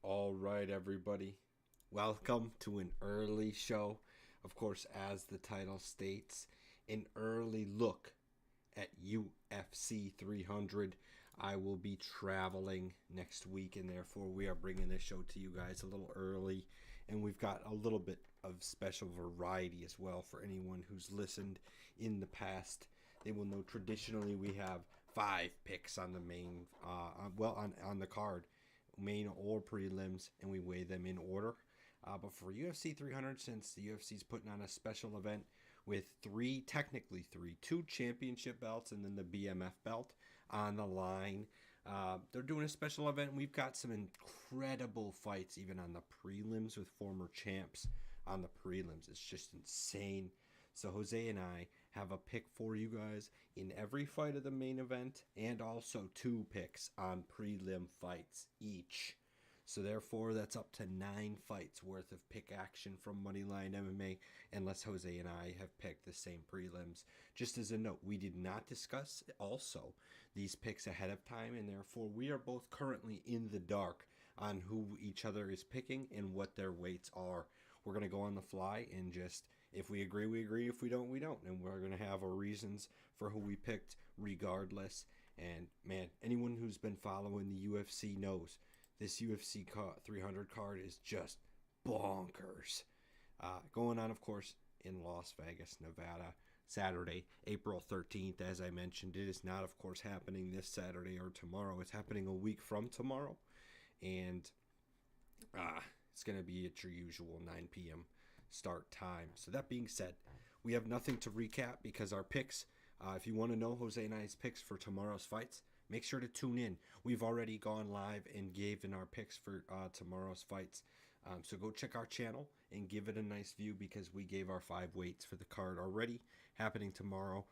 All right, everybody. Welcome to an early show. Of course, as the title states, an early look at UFC 300. I will be traveling next week, and therefore, we are bringing this show to you guys a little early. And we've got a little bit of special variety as well for anyone who's listened in the past. They will know traditionally we have five picks on the main, on the card, main or prelims, and we weigh them in order. But for UFC 300, since the UFC is putting on a special event with technically three, two championship belts and then the BMF belt on the line, they're doing a special event. We've got some incredible fights even on the prelims with former champs on the prelims. It's just insane. So Jose and I have a pick for you guys in every fight of the main event and also two picks on prelim fights each. So therefore, that's up to 9 fights worth of pick action from Moneyline MMA, unless Jose and I have picked the same prelims. Just as a note, we did not discuss also these picks ahead of time, and therefore we are both currently in the dark on who each other is picking and what their weights are. We're going to go on the fly and just, if we agree, we agree. If we don't, we don't. And we're going to have our reasons for who we picked regardless. And man, anyone who's been following the UFC knows this UFC 300 card is just bonkers. Going on, of course, in Las Vegas, Nevada, Saturday, April 13th. As I mentioned, it is not, of course, happening this Saturday or tomorrow. It's happening a week from tomorrow. And it's going to be at your usual 9 p.m. start time. So that being said, we have nothing to recap because our picks, if you want to know Jose and I's picks for tomorrow's fights, make sure to tune in. We've already gone live and given our picks for tomorrow's fights. So go check our channel and give it a nice view because we gave our 5 weights for the card already happening tomorrow.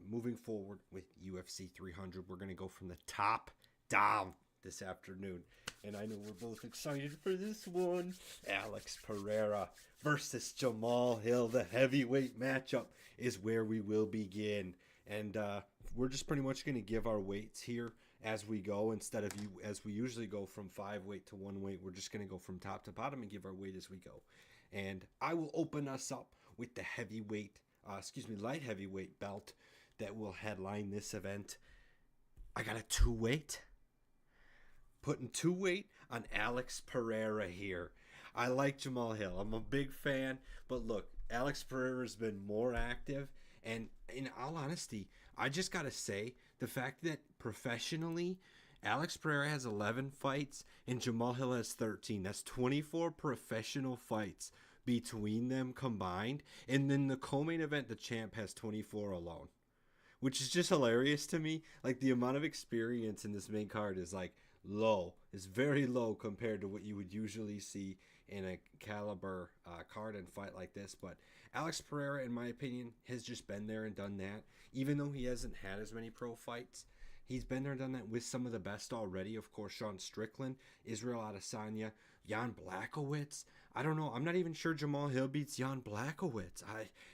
Moving forward with UFC 300, we're going to go from the top down this afternoon. And I know we're both excited for this one. Alex Pereira versus Jamal Hill. The heavyweight matchup is where we will begin. And we're just pretty much going to give our weights here as we go. Instead of as we usually go from 5 weight to 1 weight, we're just going to go from top to bottom and give our weight as we go. And I will open us up with the light heavyweight belt that will headline this event. I got a 2 weight. Putting 2 weight on Alex Pereira here. I like Jamal Hill. I'm a big fan. But look, Alex Pereira's been more active. And in all honesty, I just got to say, the fact that professionally, Alex Pereira has 11 fights and Jamal Hill has 13. That's 24 professional fights between them combined. And then the co-main event, the champ has 24 alone, which is just hilarious to me. Like, the amount of experience in this main card is like low. It's very low compared to what you would usually see in a caliber card and fight like this. But Alex Pereira, in my opinion, has just been there and done that. Even though he hasn't had as many pro fights, he's been there and done that with some of the best already. Of course, Sean Strickland, Israel Adesanya, Jan Blachowicz. I don't know. I'm not even sure Jamal Hill beats Jan Blachowicz.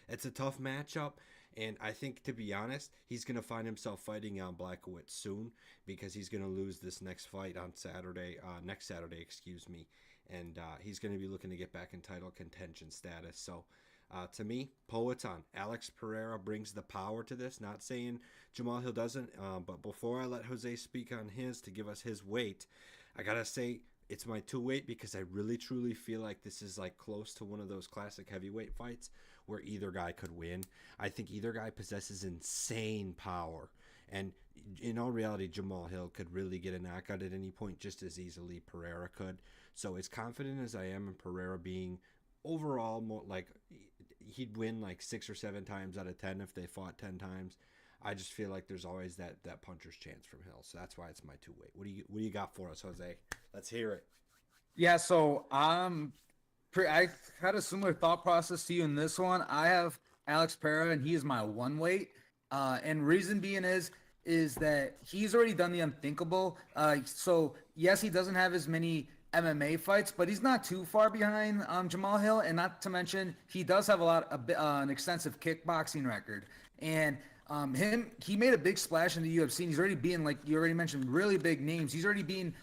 It's a tough matchup. And I think, to be honest, he's going to find himself fighting Jan Blachowicz soon because he's going to lose this next fight on next Saturday, and he's going to be looking to get back in title contention status. So, to me, poets on. Alex Pereira brings the power to this. Not saying Jamal Hill doesn't, but before I let Jose speak on his to give us his weight, I got to say it's my 2 weight because I really truly feel like this is like close to one of those classic heavyweight fights where either guy could win. I think either guy possesses insane power. And in all reality, Jamal Hill could really get a knockout at any point just as easily Pereira could. So as confident as I am in Pereira being overall more like he'd win like 6 or 7 times out of 10 if they fought 10 times, I just feel like there's always that puncher's chance from Hill. So that's why it's my 2 weight. What do you got for us, Jose? Let's hear it. Yeah, so I had a similar thought process to you in this one. I have Alex Pereira, and he is my 1 weight. And reason being is that he's already done the unthinkable. So yes, he doesn't have as many MMA fights, but he's not too far behind Jamal Hill. And not to mention, he does have an extensive kickboxing record. And He made a big splash in the UFC. And he's already being, like you already mentioned, really big names. He's already been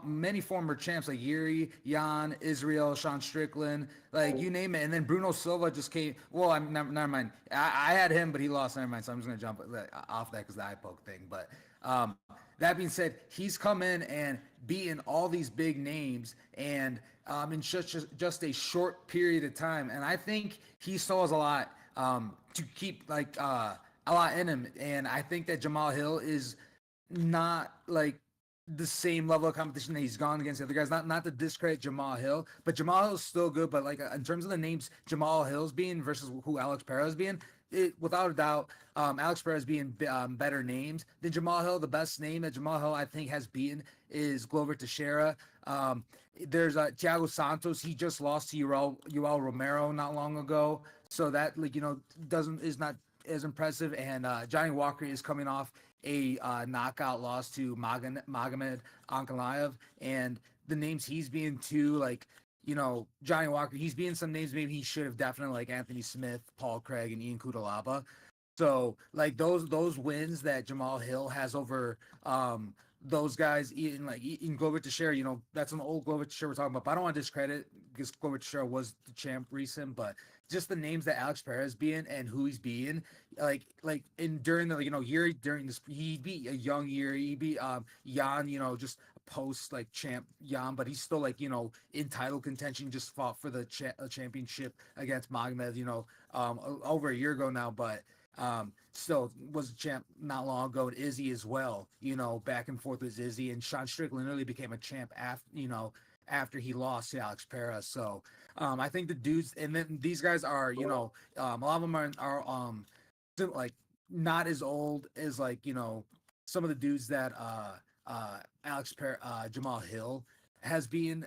many former champs like Yuri, Jan, Israel, Sean Strickland, like you name it. And then Bruno Silva just came. Well, I'm never mind. I had him, but he lost. Never mind. So I'm just gonna jump off that because the eye poke thing. But that being said, he's come in and beaten all these big names and in just a short period of time. And I think he still has a lot to keep a lot in him. And I think that Jamal Hill is not like the same level of competition that he's gone against the other guys. Not to discredit Jamal Hill, but Jamal Hill's still good. But like in terms of the names Jamal Hill's being versus who Alex Pereira's being, without a doubt, Alex Pereira's being better named than Jamal Hill. The best name that Jamal Hill I think has beaten is Glover Teixeira. There's Thiago Santos. He just lost to Yoel Romero not long ago, so that is not as impressive. And Johnny Walker is coming off a knockout loss to Magomed Ankalaev, and the names he's being too, like Johnny Walker, he's being some names maybe he should have definitely, like Anthony Smith, Paul Craig, and Ian Kudalaba. So like those wins that Jamal Hill has over those guys, in Glover Teixeira, that's an old Glover Teixeira we're talking about. But I don't want to discredit because Glover Teixeira was the champ recent, but just the names that Alex Pereira is being and who he's being, during the year during this, he beat a young year, he beat Jan, just post like champ Jan, but he's still in title contention. Just fought for the championship against Magomed, over a year ago now, but still was a champ not long ago. And Izzy as well, back and forth with Izzy, and Sean Strickland really became a champ after he lost to Alex Pereira. So I think the dudes, and then these guys are, a lot of them are like not as old as some of the dudes that Jamal Hill has been,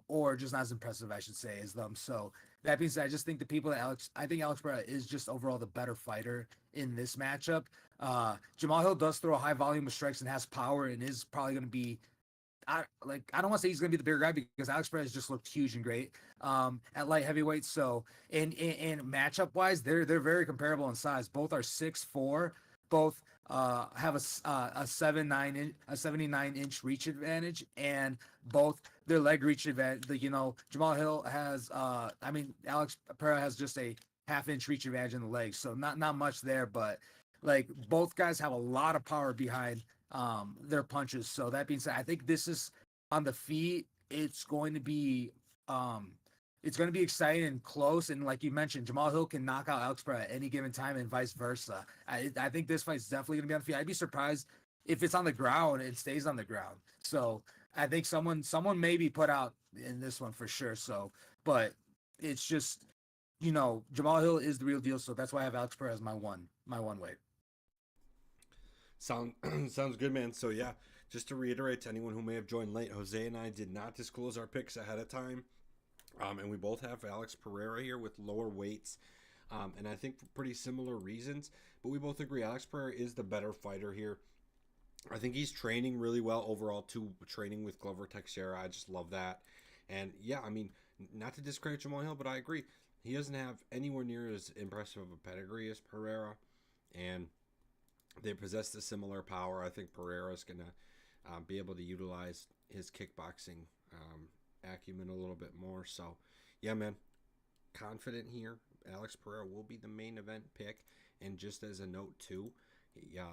or just not as impressive, I should say, as them. So that being said, I just think the people that I think Alex Pereira is just overall the better fighter in this matchup. Jamal Hill does throw a high volume of strikes and has power and is probably going to be, I don't want to say he's going to be the bigger guy because Alex Perez just looked huge and great at light heavyweight. So and matchup wise, they're very comparable in size. Both are 6'4". Both have a 79-inch reach advantage, and both their leg reach advantage. Jamal Hill has Alex Pereira has just a half-inch reach advantage in the legs, so not much there, but both guys have a lot of power behind their punches. So that being said, I think this is on the feet. It's going to be exciting and close. And like you mentioned, Jamal Hill can knock out Alex Pereira at any given time and vice versa. I think this fight's definitely going to be on the feet. I'd be surprised if it's on the ground and stays on the ground. So I think someone may be put out in this one for sure. So, but it's just, Jamal Hill is the real deal. So that's why I have Alex Pereira as my one weight. Sounds good, man. So yeah, just to reiterate to anyone who may have joined late, Jose and I did not disclose our picks ahead of time, and we both have Alex Pereira here with lower weights, and I think for pretty similar reasons. But we both agree Alex Pereira is the better fighter here. I think he's training really well overall too. Training with Glover Teixeira, I just love that. And yeah, not to discredit Jamal Hill, but I agree he doesn't have anywhere near as impressive of a pedigree as Pereira, and they possess a similar power. I think Pereira is going to be able to utilize his kickboxing acumen a little bit more. So, yeah, man, confident here. Alex Pereira will be the main event pick. And just as a note, too,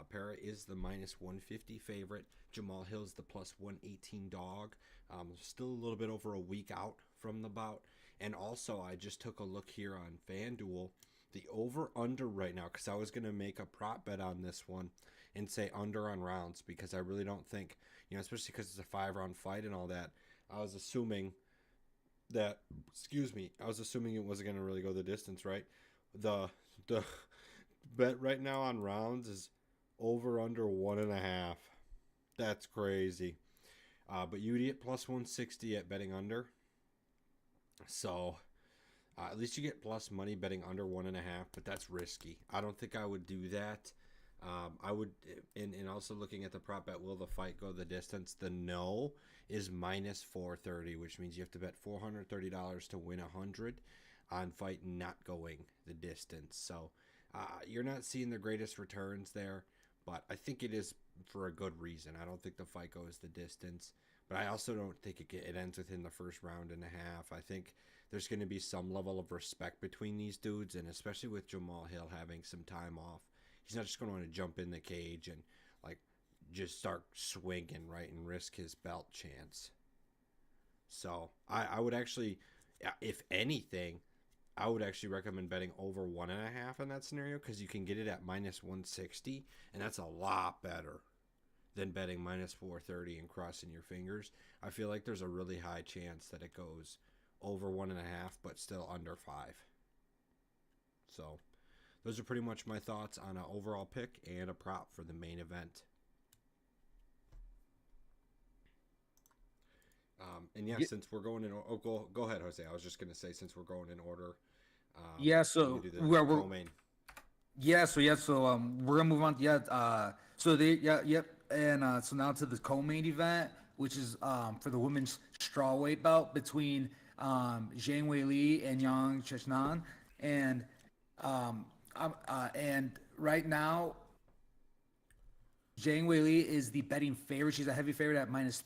Pereira is the minus 150 favorite. Jamal Hill's the plus 118 dog. Still a little bit over a week out from the bout. And also, I just took a look here on FanDuel. The over-under right now, because I was going to make a prop bet on this one and say under on rounds, because I really don't think, especially because it's a 5-round fight and all that, I was assuming it wasn't going to really go the distance, right? The bet right now on rounds is over under 1.5. That's crazy. But you'd get plus 160 at betting under. So at least you get plus money betting under 1.5, but that's risky. I don't think I would do that. I would, and also looking at the prop bet, will the fight go the distance? The no is minus 430, which means you have to bet $430 to win 100 on fight not going the distance. So You're not seeing the greatest returns there, but I think it is for a good reason. I don't think the fight goes the distance, but I also don't think it ends within the first round and a half. I think there's going to be some level of respect between these dudes, and especially with Jamal Hill having some time off, he's not just going to want to jump in the cage and like just start swinging, right, and risk his belt chance. So I would actually, if anything, I would actually recommend betting over 1.5 in that scenario because you can get it at minus 160, and that's a lot better than betting minus 430 and crossing your fingers. I feel like there's a really high chance that it goes over 1.5, but still under 5. So those are pretty much my thoughts on an overall pick and a prop for the main event. And yeah, Yeah, since we're going in, go ahead, Jose. I was just gonna say since we're going in order, yeah. you can So do the we're co-main. we're gonna move on. So they yep. And so now to the co-main event, which is for the women's strawweight belt between Zhang Weili and Yang Cheshnan, and and right now Zhang Weili is the betting favorite. She's a heavy favorite at minus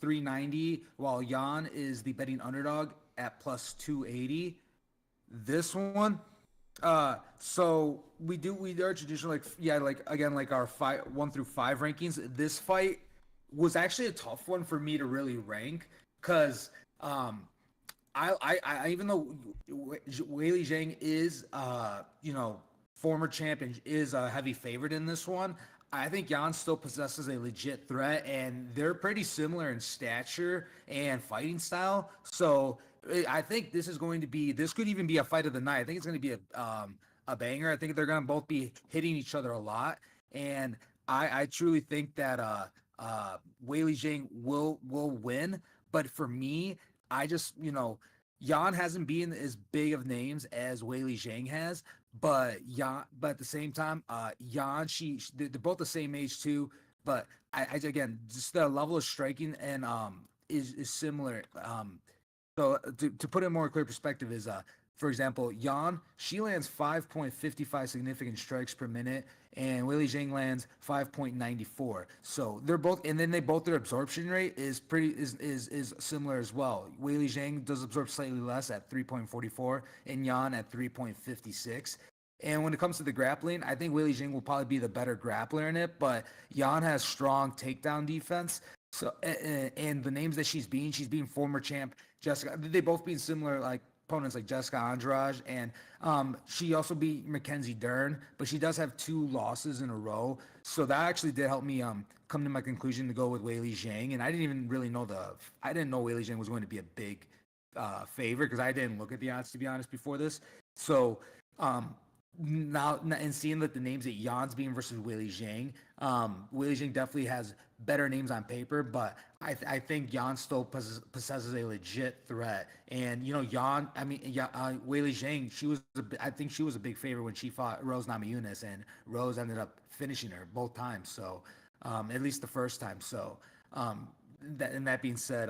390, while Yan is the betting underdog at plus 280. This one, so we are traditional like like again like our 1 through 5 rankings. This fight was actually a tough one for me to really rank because I even though Weili Zhang is former champion is a heavy favorite in this one. I think Jan still possesses a legit threat, and they're pretty similar in stature and fighting style. So I think this could even be a fight of the night. I think it's going to be a banger. I think they're going to both be hitting each other a lot, and I truly think that Weili Zhang will win. But for me, I just Jan hasn't been as big of names as Weili Zhang has, but but at the same time, Yan, they're both the same age too. But I again, just the level of striking and is similar. So to put it in more clear perspective is for example, Yan, she lands 5.55 significant strikes per minute, and Willie Zhang lands 5.94. So they're both, and then their absorption rate is is similar as well. Willie Zhang does absorb slightly less at 3.44, and Yan at 3.56. And when it comes to the grappling, I think Willie Jing will probably be the better grappler in it, but Yan has strong takedown defense. So and the names that she's being former champ Jessica. They both being similar like opponents like Jessica Andrade, and she also beat Mackenzie Dern, but she does have 2 losses in a row. So that actually did help me come to my conclusion to go with Weili Zhang. And I didn't even really know I didn't know Weili Zhang was going to be a big favorite because I didn't look at the odds to be honest before this. So now and seeing that the names that Jan's being versus Weili Zhang definitely has better names on paper, but I think Jan still possesses a legit threat. And Jan, I mean, Weili Zhang, I think she was a big favorite when she fought Rose Namajunas, and Rose ended up finishing her both times. So at least the first time. So that being said,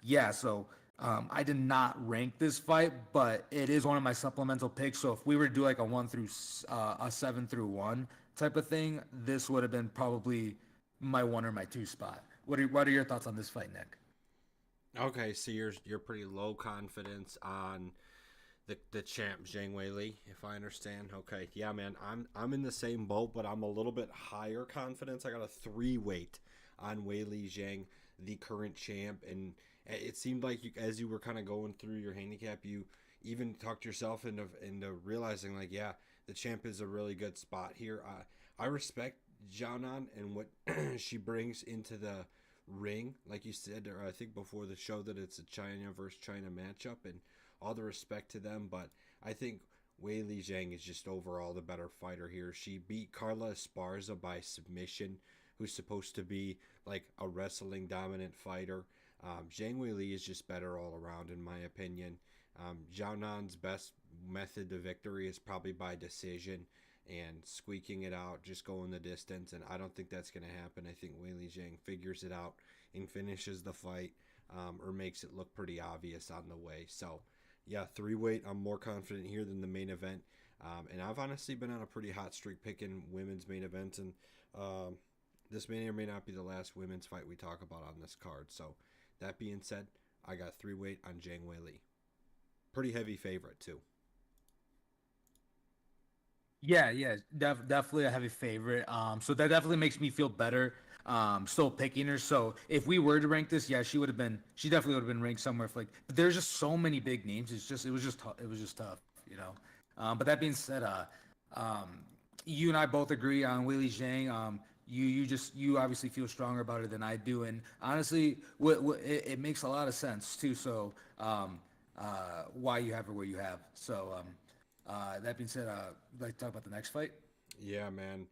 yeah, so. I did not rank this fight, but it is one of my supplemental picks. So if we were to do like a 7 through 1 type of thing, this would have been probably my 1 or my 2 spot. What are your thoughts on this fight, Nick? Okay, so you're pretty low confidence on the champ Zhang Weili, if I understand. Okay, yeah, man, I'm in the same boat, but I'm a little bit higher confidence. I got a 3 weight on Weili Zhang, the current champ, and it seemed like as you were kind of going through your handicap, you even talked yourself into realizing like, yeah, the champ is a really good spot here. I respect Jianan and what she brings into the ring, like you said, or I think before the show that it's a China versus China matchup, and all the respect to them. But I think Weili Zhang is just overall the better fighter here. She beat Carla Esparza by submission, who's supposed to be like a wrestling dominant fighter. Zhang Weili is just better all around, in my opinion. Zhao Nan's best method to victory is probably by decision and squeaking it out, just going the distance, and I don't think that's going to happen. I think Weili Zhang figures it out and finishes the fight, or makes it look pretty obvious on the way. So Yeah, three weight. I'm more confident here than the main event. And I've honestly been on a pretty hot streak picking women's main events, and um, this may or may not be the last women's fight we talk about on this card. So, that being said, I got three weight on Zhang Wei Li. Pretty heavy favorite too. Yeah, yeah, definitely a heavy favorite. So that definitely makes me feel better. Still picking her. So if we were to rank this, yeah, she definitely would have been ranked somewhere. For like, but there's just so many big names. It was just tough, you know. But that being said, um, you and I both agree on Willie Zhang. You obviously feel stronger about it than I do, and honestly, it makes a lot of sense too. So, why you have her where you have. So, that being said, would like to talk about the next fight. Yeah, man.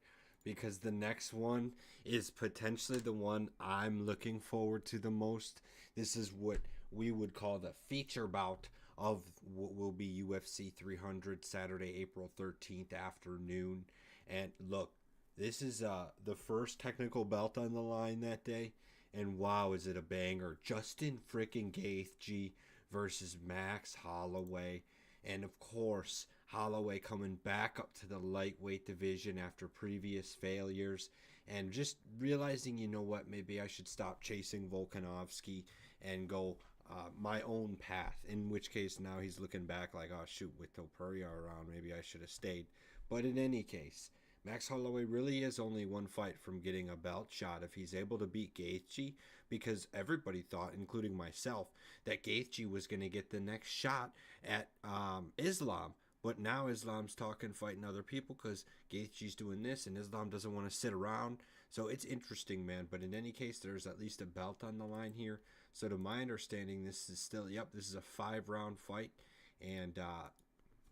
Because the next one is potentially the one I'm looking forward to the most. This is what we would call the feature bout of what will be UFC 300 Saturday, April 13th afternoon. And look, this is the first technical belt on the line that day. And wow, is it a banger. Justin freaking Gaethje versus Max Holloway. And of course, Holloway coming back up to the lightweight division after previous failures and just realizing, you know what, maybe I should stop chasing Volkanovski and go my own path. In which case, now he's looking back like, oh, shoot, with Topuria around, maybe I should have stayed. But in any case, Max Holloway really is only one fight from getting a belt shot if he's able to beat Gaethje, because everybody thought, including myself, that Gaethje was going to get the next shot at Islam. But now Islam's talking, fighting other people because Gaethje's doing this, and Islam doesn't want to sit around. So it's interesting, man. But in any case, there's at least a belt on the line here. So to my understanding, this is still, yep, this is a 5-round fight. And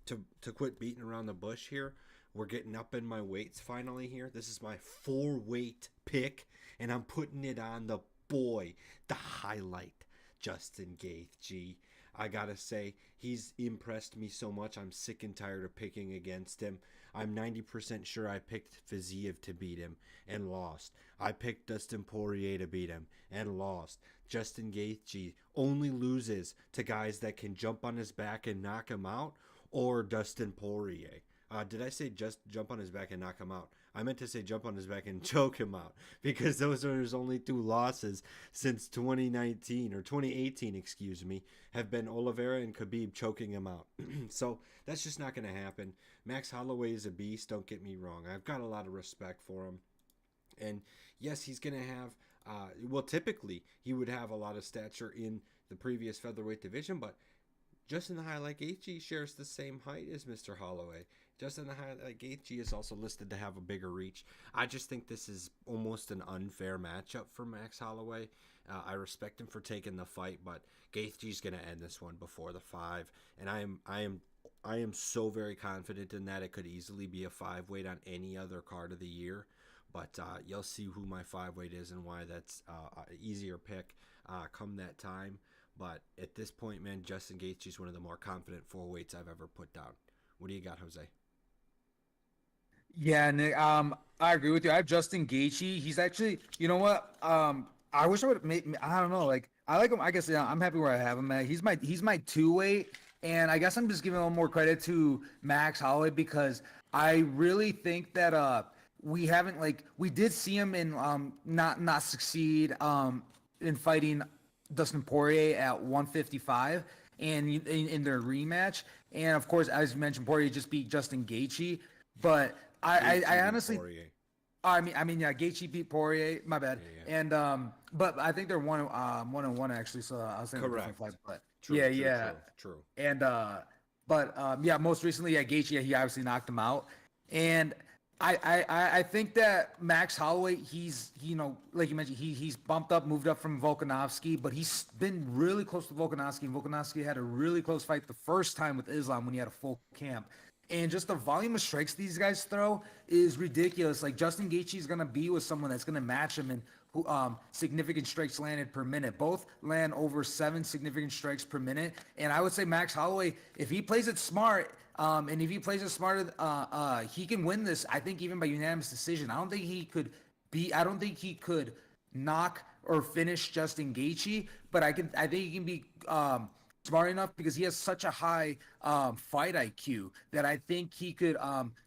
to quit beating around the bush here, we're getting up in my weights finally here. This is my 4-weight pick, and I'm putting it on the boy, the highlight, Justin Gaethje. I gotta say, he's impressed me so much. I'm sick and tired of picking against him. I'm 90% sure I picked Fiziev to beat him and lost. I picked Dustin Poirier to beat him and lost. Justin Gaethje only loses to guys that can jump on his back and knock him out, or Dustin Poirier. Did I say just jump on his back and knock him out? I meant to say jump on his back and choke him out, because those are his only 2 losses since 2019 or 2018, excuse me, have been Oliveira and Khabib choking him out. So that's just not going to happen. Max Holloway is a beast, don't get me wrong. I've got a lot of respect for him. And yes, he's going to have, well, typically he would have a lot of stature in the previous featherweight division, but Justin the Highlight Gaethje shares the same height as Mr. Holloway. Justin the Highlight Gaethje is also listed to have a bigger reach. I just think this is almost an unfair matchup for Max Holloway. I respect him for taking the fight, but Gaethje's going to end this one before the 5, and I am so very confident in that. It could easily be a 5-weight on any other card of the year, but you'll see who my 5-weight is and why that's an easier pick come that time. But at this point, man, Justin Gaethje is one of the more confident 4-weights I've ever put down. What do you got, Jose? Yeah, Nick. I agree with you. I have Justin Gaethje. He's actually, you know what? I wish I would make. I don't know. Like, I like him. I guess, yeah, I'm happy where I have him at. He's my 2-weight, and I guess I'm just giving a little more credit to Max Holloway because I really think that we haven't, like, we did see him in not succeed in fighting Dustin Poirier at 155 and in their rematch, and of course, as you mentioned, Poirier just beat Justin Gaethje, but I honestly, Poirier. yeah, Gaethje beat Poirier. My bad. Yeah, yeah. And but I think they're 1-1 actually. So I was thinking a different Correct. fight, but True, yeah, true, yeah. true. And but yeah, most recently, yeah, Gaethje, yeah, he obviously knocked him out, and I think that Max Holloway, he's, you know, like you mentioned, he's bumped up, moved up from Volkanovski, but he's been really close to Volkanovski, and Volkanovski had a really close fight the first time with Islam when he had a full camp. And just the volume of strikes these guys throw is ridiculous. Like, Justin Gaethje is gonna be with someone that's gonna match him in who significant strikes landed per minute. Both land over 7 significant strikes per minute. And I would say Max Holloway, if he plays it smart, and if he plays it smarter, he can win this. I think even by unanimous decision. I don't think he could knock or finish Justin Gaethje, but I think he can be smart enough because he has such a high fight IQ that I think he could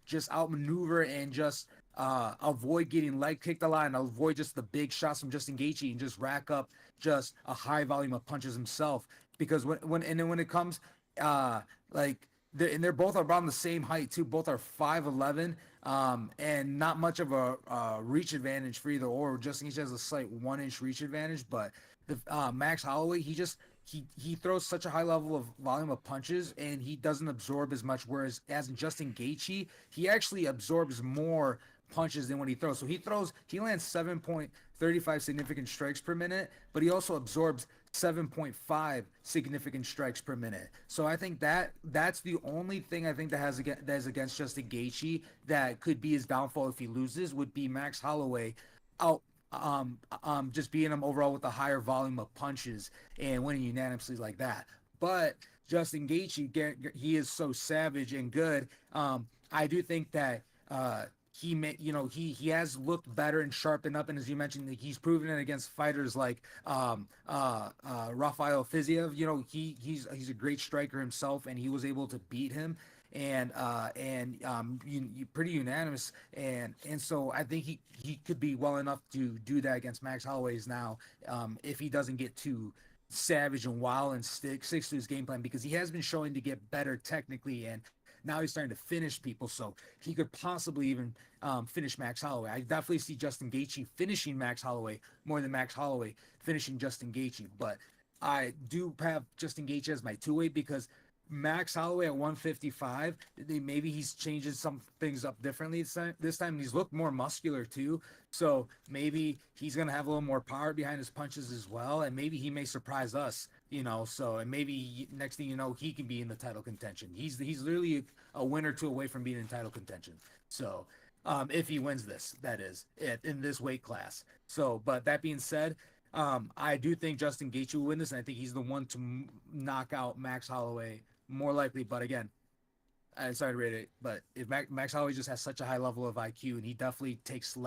just outmaneuver and just avoid getting leg kicked a lot and avoid just the big shots from Justin Gaethje and just rack up just a high volume of punches himself. Because when it comes uh like they're both around the same height too. Both are 5'11", and not much of a reach advantage for either or. Justin Gaethje has a slight 1 inch reach advantage, but the Max Holloway, he throws such a high level of volume of punches and he doesn't absorb as much. Whereas as in Justin Gaethje, he actually absorbs more punches than when he throws. So he lands 7.35 significant strikes per minute, but he also absorbs 7.5 significant strikes per minute. So I think that's the only thing I think that is against Justin Gaethje that could be his downfall if he loses would be Max Holloway out just beating him overall with a higher volume of punches and winning unanimously like that. But Justin Gaethje, he is so savage and good. I do think that he has looked better and sharpened up, and as you mentioned, he's proven it against fighters like Rafael Fiziev. He's a great striker himself, and he was able to beat him pretty unanimous, and so I think he could be well enough to do that against Max Holloway's now, if he doesn't get too savage and wild and sticks to his game plan, because he has been showing to get better technically, and now he's starting to finish people, so he could possibly even finish Max Holloway. I definitely see Justin Gaethje finishing Max Holloway more than Max Holloway finishing Justin Gaethje, but I do have Justin Gaethje as my two-way because Max Holloway at 155, maybe he's changing some things up differently this time. He's looked more muscular too, so maybe he's gonna have a little more power behind his punches as well, and maybe he may surprise us, So, and maybe next thing you know, he can be in the title contention. He's literally a win or two away from being in title contention. So, if he wins this, that is, in this weight class. So, but that being said, I do think Justin Gaethje will win this, and I think he's the one to knock out Max Holloway more likely. But again, I'm sorry to reiterate, but if Max Holloway just has such a high level of IQ, and he definitely takes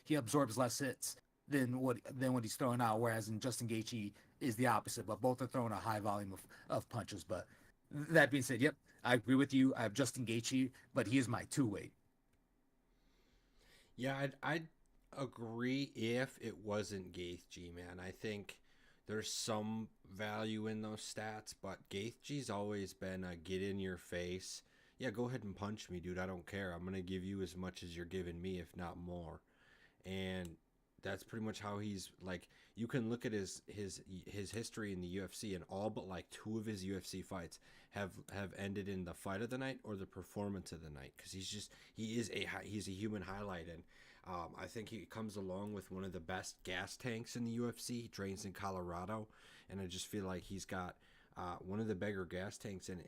he absorbs less hits than what he's throwing out. Whereas in Justin Gaethje is the opposite, but both are throwing a high volume of punches. But that being said, yep, I agree with you. I have Justin Gaethje, but he is my two-weight. Yeah, I'd agree if it wasn't Gaethje, man. I think there's some value in those stats, but Gaethje's always been a get in your face. Yeah, go ahead and punch me, dude. I don't care. I'm gonna give you as much as you're giving me, if not more. And that's pretty much how he's like. You can look at his history in the UFC, and all but like two of his UFC fights have ended in the fight of the night or the performance of the night, because he's a human highlight. And I think he comes along with one of the best gas tanks in the UFC. He trains in Colorado, and I just feel like he's got one of the bigger gas tanks. And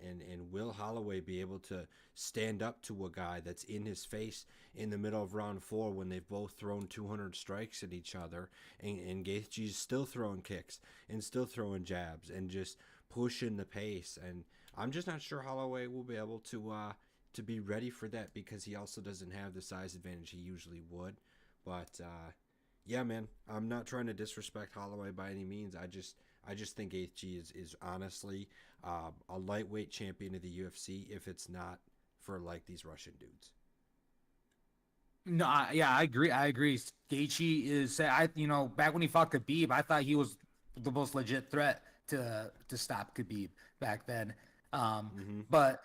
will Holloway be able to stand up to a guy that's in his face in the middle of round 4 when they've both thrown 200 strikes at each other, and Gaethje's still throwing kicks and still throwing jabs and just pushing the pace. And I'm just not sure Holloway will be able to be ready for that, because he also doesn't have the size advantage he usually would. But yeah, man, I'm not trying to disrespect Holloway by any means. I just think Gaethje is honestly a lightweight champion of the UFC, if it's not for like these Russian dudes. No, yeah, I agree. I agree. Gaethje is, back when he fought Khabib, I thought he was the most legit threat to stop Khabib back then. Mm-hmm. But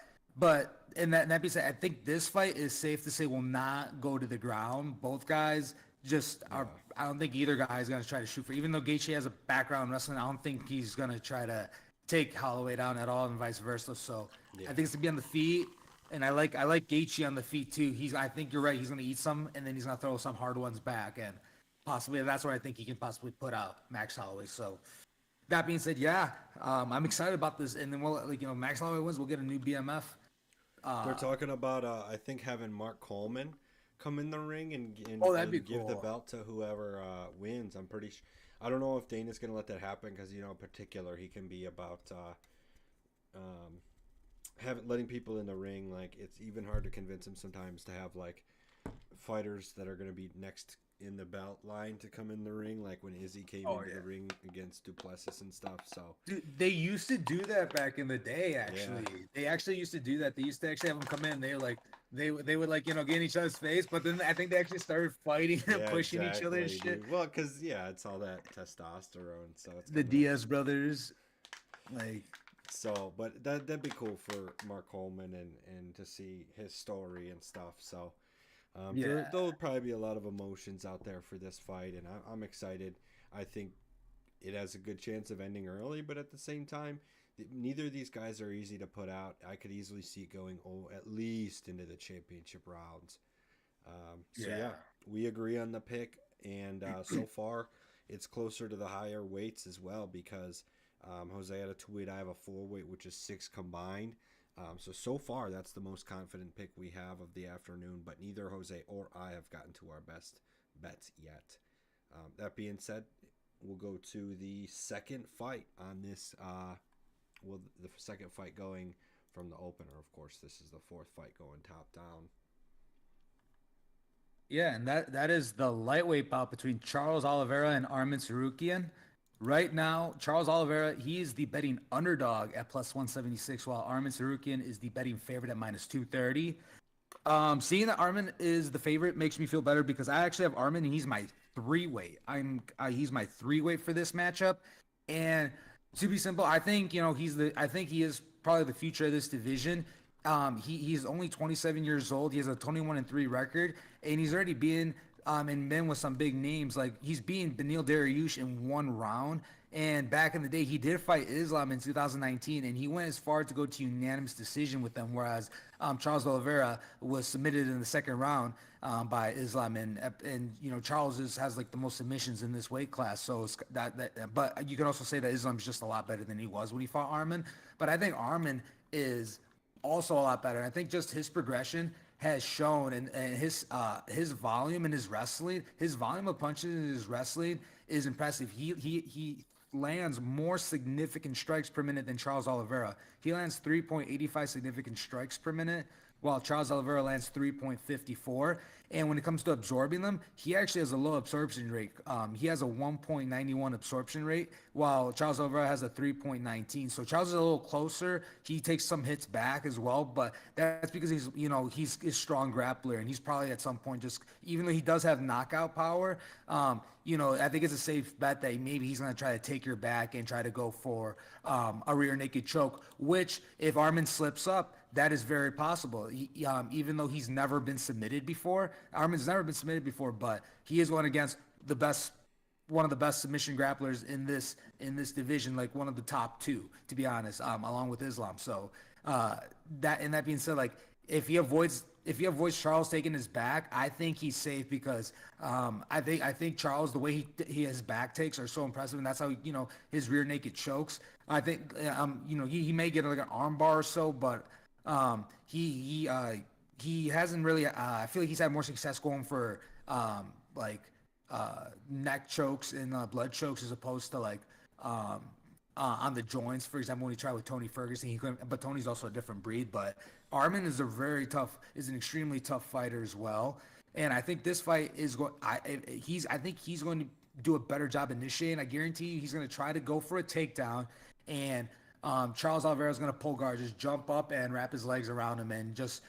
and that being said, I think this fight is safe to say will not go to the ground. Both guys just are. Yeah. I don't think either guy is going to try to shoot for. Even though Gaethje has a background in wrestling, I don't think he's going to try to take Holloway down at all, and vice versa. So Yeah. I think it's to be on the feet. And I like Gaethje on the feet too. I think you're right. He's going to eat some, and then he's going to throw some hard ones back, and possibly that's where I think he can possibly put out Max Holloway. So that being said, yeah, I'm excited about this. And then Max Holloway wins, we'll get a new BMF. They're talking about I think having Mark Coleman come in the ring Oh, that'd and be give the cool. belt to whoever wins. I'm pretty sure. I don't know if Dana's gonna let that happen, because in particular he can be about um, having letting people in the ring. Like, it's even hard to convince him sometimes to have like fighters that are gonna be next in the belt line to come in the ring, like when Izzy came Oh into yeah. the ring against Duplessis and stuff. So Dude, they used to do that back in the day. Actually, yeah, they actually used to do that. They used to actually have them come in. They were like, they would like get in each other's face. But then I think they actually started fighting and yeah, pushing each other and exactly, shit. dude. Well, because yeah, it's all that testosterone, so it's The kind of Diaz brothers, like, so. But that'd be cool for Mark Coleman and to see his story and stuff. So yeah, there'll probably be a lot of emotions out there for this fight, and I'm excited. I think it has a good chance of ending early, but at the same time, neither of these guys are easy to put out. I could easily see it going at least into the championship rounds. So yeah. yeah, we agree on the pick, and so far it's closer to the higher weights as well because Jose had a 2-weight, I have a 4-weight, which is 6 combined. So far that's the most confident pick we have of the afternoon, but neither Jose or I have gotten to our best bets yet. That being said, we'll go to the second fight on this. The second fight going from the opener. Of course, this is the fourth fight going top down. Yeah, and that is the lightweight bout between Charles Oliveira and Armin Sarukian. Right now, Charles Oliveira, he's the betting underdog at plus 176, while Armin Sarukian is the betting favorite at minus 230. Seeing that Armin is the favorite makes me feel better because I actually have Armin and he's my 3-weight. He's my 3-weight for this matchup. And to be simple, I think I think he is probably the future of this division. He's only 27 years old. He has a 21-3 record, and he's already been and been with some big names. Like he's beaten Beneil Dariush in 1 round. And back in the day, he did fight Islam in 2019, and he went as far to go to unanimous decision with them. Whereas Charles Oliveira was submitted in the second round by Islam, and Charles has like the most submissions in this weight class. So it's but you can also say that Islam's just a lot better than he was when he fought Armin. But I think Armin is also a lot better. And I think just his progression has shown, and his volume and his volume of punches in his wrestling is impressive. He lands more significant strikes per minute than Charles Oliveira. He lands 3.85 significant strikes per minute, while Charles Oliveira lands 3.54. And when it comes to absorbing them, he actually has a low absorption rate. He has a 1.91 absorption rate, while Charles Oliveira has a 3.19. So Charles is a little closer. He takes some hits back as well, but that's because he's a strong grappler, and he's probably at some point just, even though he does have knockout power, I think it's a safe bet that maybe he's going to try to take your back and try to go for a rear naked choke, which if Armin slips up, that is very possible. Even though he's never been submitted before, Armin's never been submitted before, but he is going against one of the best submission grapplers in this division, like one of the top 2, to be honest, along with Islam. So that being said, like if he avoids Charles taking his back, I think he's safe because I think Charles, the way his back takes are so impressive, and that's how his rear naked chokes. I think he may get like an arm bar or so, but he hasn't really. I feel like he's had more success going for like neck chokes and blood chokes as opposed to like on the joints. For example, when he tried with Tony Ferguson, he couldn't. But Tony's also a different breed. But Armin is an extremely tough fighter as well. And I think this fight is going. I think he's going to do a better job initiating. I guarantee you, he's going to try to go for a takedown, and Charles Oliveira is going to pull guard, just jump up and wrap his legs around him, and just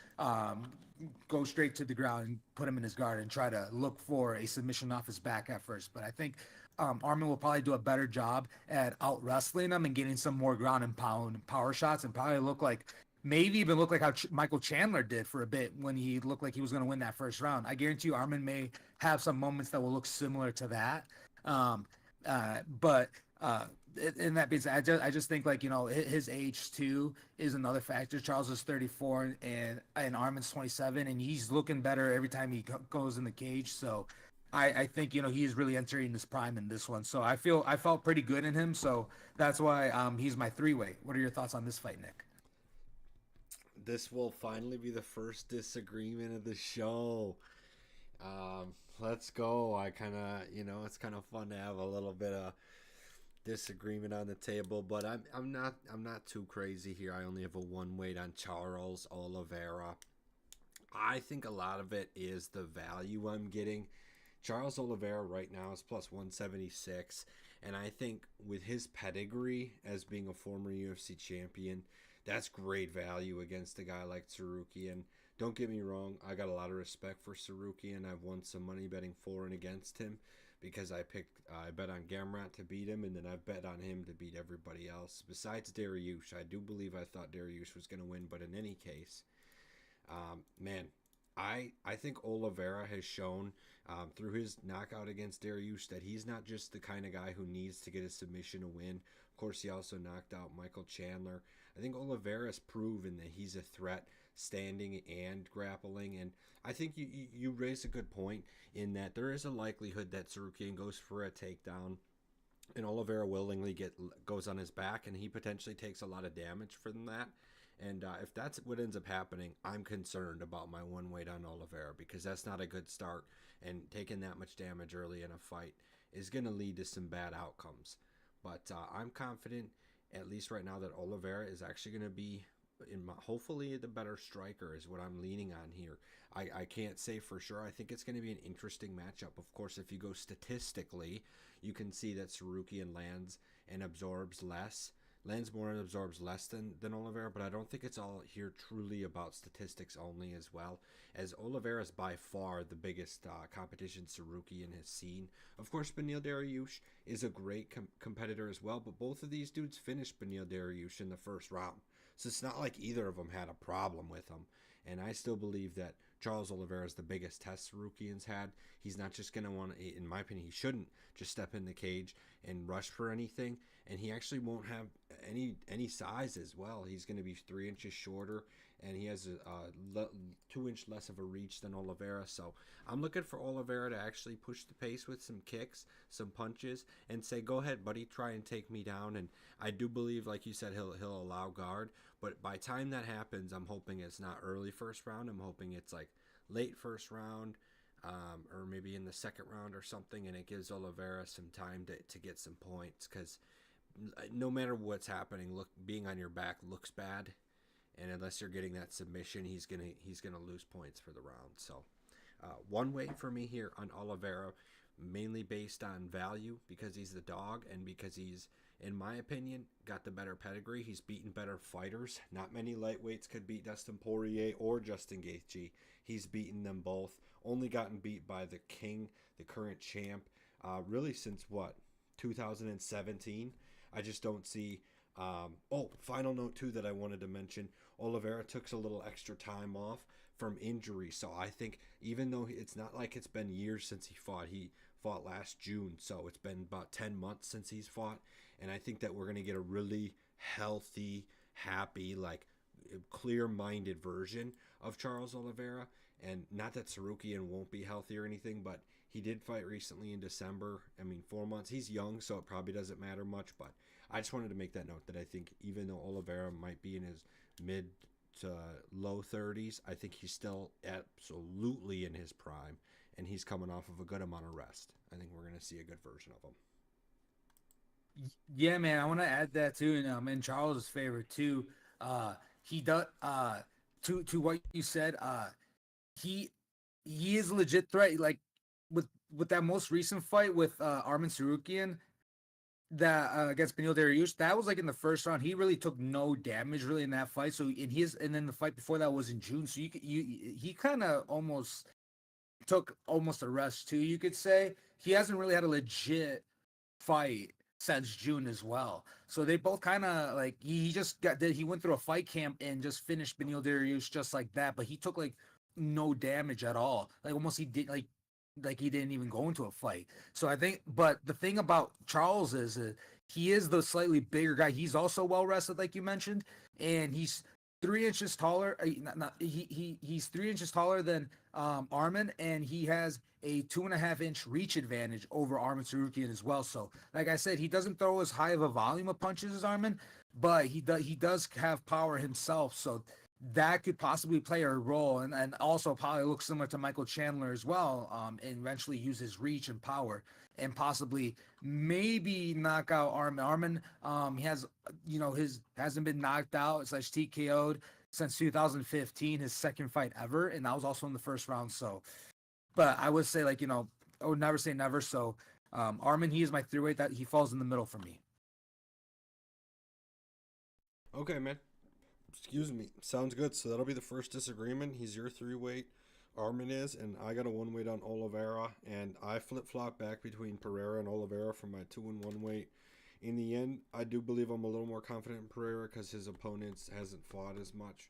go straight to the ground and put him in his guard and try to look for a submission off his back at first. But I think Armin will probably do a better job at out wrestling him and getting some more ground and pound power shots, and probably maybe even look like how Michael Chandler did for a bit when he looked like he was going to win that first round. I guarantee you Armin may have some moments that will look similar to that. But in that being said, I just think his age too is another factor. Charles is 34 and Armin's 27, and he's looking better every time he goes in the cage. So I think he's really entering his prime in this one. So I felt pretty good in him. So that's why he's my 3-weight. What are your thoughts on this fight, Nick? This will finally be the first disagreement of the show. Let's go. I kind of, it's kind of fun to have a little bit of disagreement on the table, but I'm not too crazy here. I only have a 1-weight on Charles Oliveira. I think a lot of it is the value I'm getting. Charles Oliveira right now is plus 176, and I think with his pedigree as being a former UFC champion, that's great value against a guy like Tsarukyan. Don't get me wrong, I got a lot of respect for Tsarukyan. I've won some money betting for and against him because I bet on Gamrot to beat him, and then I bet on him to beat everybody else. Besides Dariush, I do believe I thought Dariush was going to win, but in any case, man, I think Oliveira has shown through his knockout against Dariush that he's not just the kind of guy who needs to get a submission to win. Of course, he also knocked out Michael Chandler. I think Oliveira's proven that he's a threat standing and grappling, and I think you raised a good point in that there is a likelihood that Tsarukyan goes for a takedown and Oliveira willingly goes on his back, and he potentially takes a lot of damage from that. And if that's what ends up happening, I'm concerned about my one weight on Oliveira because that's not a good start. And taking that much damage early in a fight is going to lead to some bad outcomes. But I'm confident, at least right now, that Oliveira is actually going to be, hopefully, the better striker is what I'm leaning on here. I can't say for sure. I think it's going to be an interesting matchup. Of course, if you go statistically, you can see that Tsarukyan lands and absorbs less. Lands more and absorbs less than Oliveira, but I don't think it's all here truly about statistics only as well, as Oliveira is by far the biggest competition Tsarukyan has seen. Of course, Beneil Dariush is a great competitor as well, but both of these dudes finished Beneil Dariush in the first round. So it's not like either of them had a problem with him. And I still believe that Charles Oliveira is the biggest test Tsarukyan's had. He's not just going to want to, in my opinion, he shouldn't just step in the cage and rush for anything. And he actually won't have any size as well. He's going to be 3 inches shorter, and he has a 2 inch less of a reach than Oliveira. So I'm looking for Oliveira to actually push the pace with some kicks, some punches, and say, "Go ahead, buddy, try and take me down." And I do believe, like you said, he'll allow guard. But by the time that happens, I'm hoping it's not early first round. I'm hoping it's like late first round, or maybe in the second round or something, and it gives Oliveira some time to get some points because no matter what's happening, being on your back looks bad, and unless you're getting that submission, he's gonna lose points for the round. So, one way for me here on Oliveira, mainly based on value because he's the dog and because he's, in my opinion, got the better pedigree. He's beaten better fighters. Not many lightweights could beat Dustin Poirier or Justin Gaethje. He's beaten them both. Only gotten beat by the King, the current champ, really since what, 2017. I just don't see. Final note too that I wanted to mention: Oliveira took a little extra time off from injury, so I think even though it's not like it's been years since he fought last June, so it's been about 10 months since he's fought, and I think that we're gonna get a really healthy, happy, like clear-minded version of Charles Oliveira. And not that Tsarukyan won't be healthy or anything, but he did fight recently in December. I mean, 4 months. He's young, so it probably doesn't matter much. But I just wanted to make that note that I think even though Oliveira might be in his mid to low 30s, I think he's still absolutely in his prime, and he's coming off of a good amount of rest. I think we're going to see a good version of him. Yeah, man, I want to add that too, and in Charles' favor too. He does. To what you said. He he is a legit threat. Like with that most recent fight with Arman Tsarukyan that against Beneil Dariush, that was like in the first round. He really took no damage really in that fight. So and then the fight before that was in June. So he kind of almost took almost a rest too. You could say he hasn't really had a legit fight since June as well. So they both kind of like he went through a fight camp and just finished Beneil Dariush just like that. But he took like no damage at all. Like almost he did like he didn't even go into a fight. So I think, but the thing about Charles is he is the slightly bigger guy. He's also well rested, like you mentioned, and he's 3 inches taller. He's 3 inches taller than Arman, and he has a 2.5 inch reach advantage over Arman Tsarukyan as well. So, like I said, he doesn't throw as high of a volume of punches as Arman, but he does have power himself. So that could possibly play a role, and also probably look similar to Michael Chandler as well, and eventually use his reach and power and possibly maybe knock out Arman. He has, hasn't been knocked out / TKO'd since 2015, his second fight ever, and that was also in the first round. So, but I would say would never say never. So Arman, he is my 3-weight. That he falls in the middle for me. Okay, man. Excuse me. Sounds good. So that'll be the first disagreement. He's your 3-weight. Armin is, and I got a 1-weight on Oliveira, and I flip flop back between Pereira and Oliveira for my 2 and 1-weight. In the end, I do believe I'm a little more confident in Pereira because his opponents hasn't fought as much.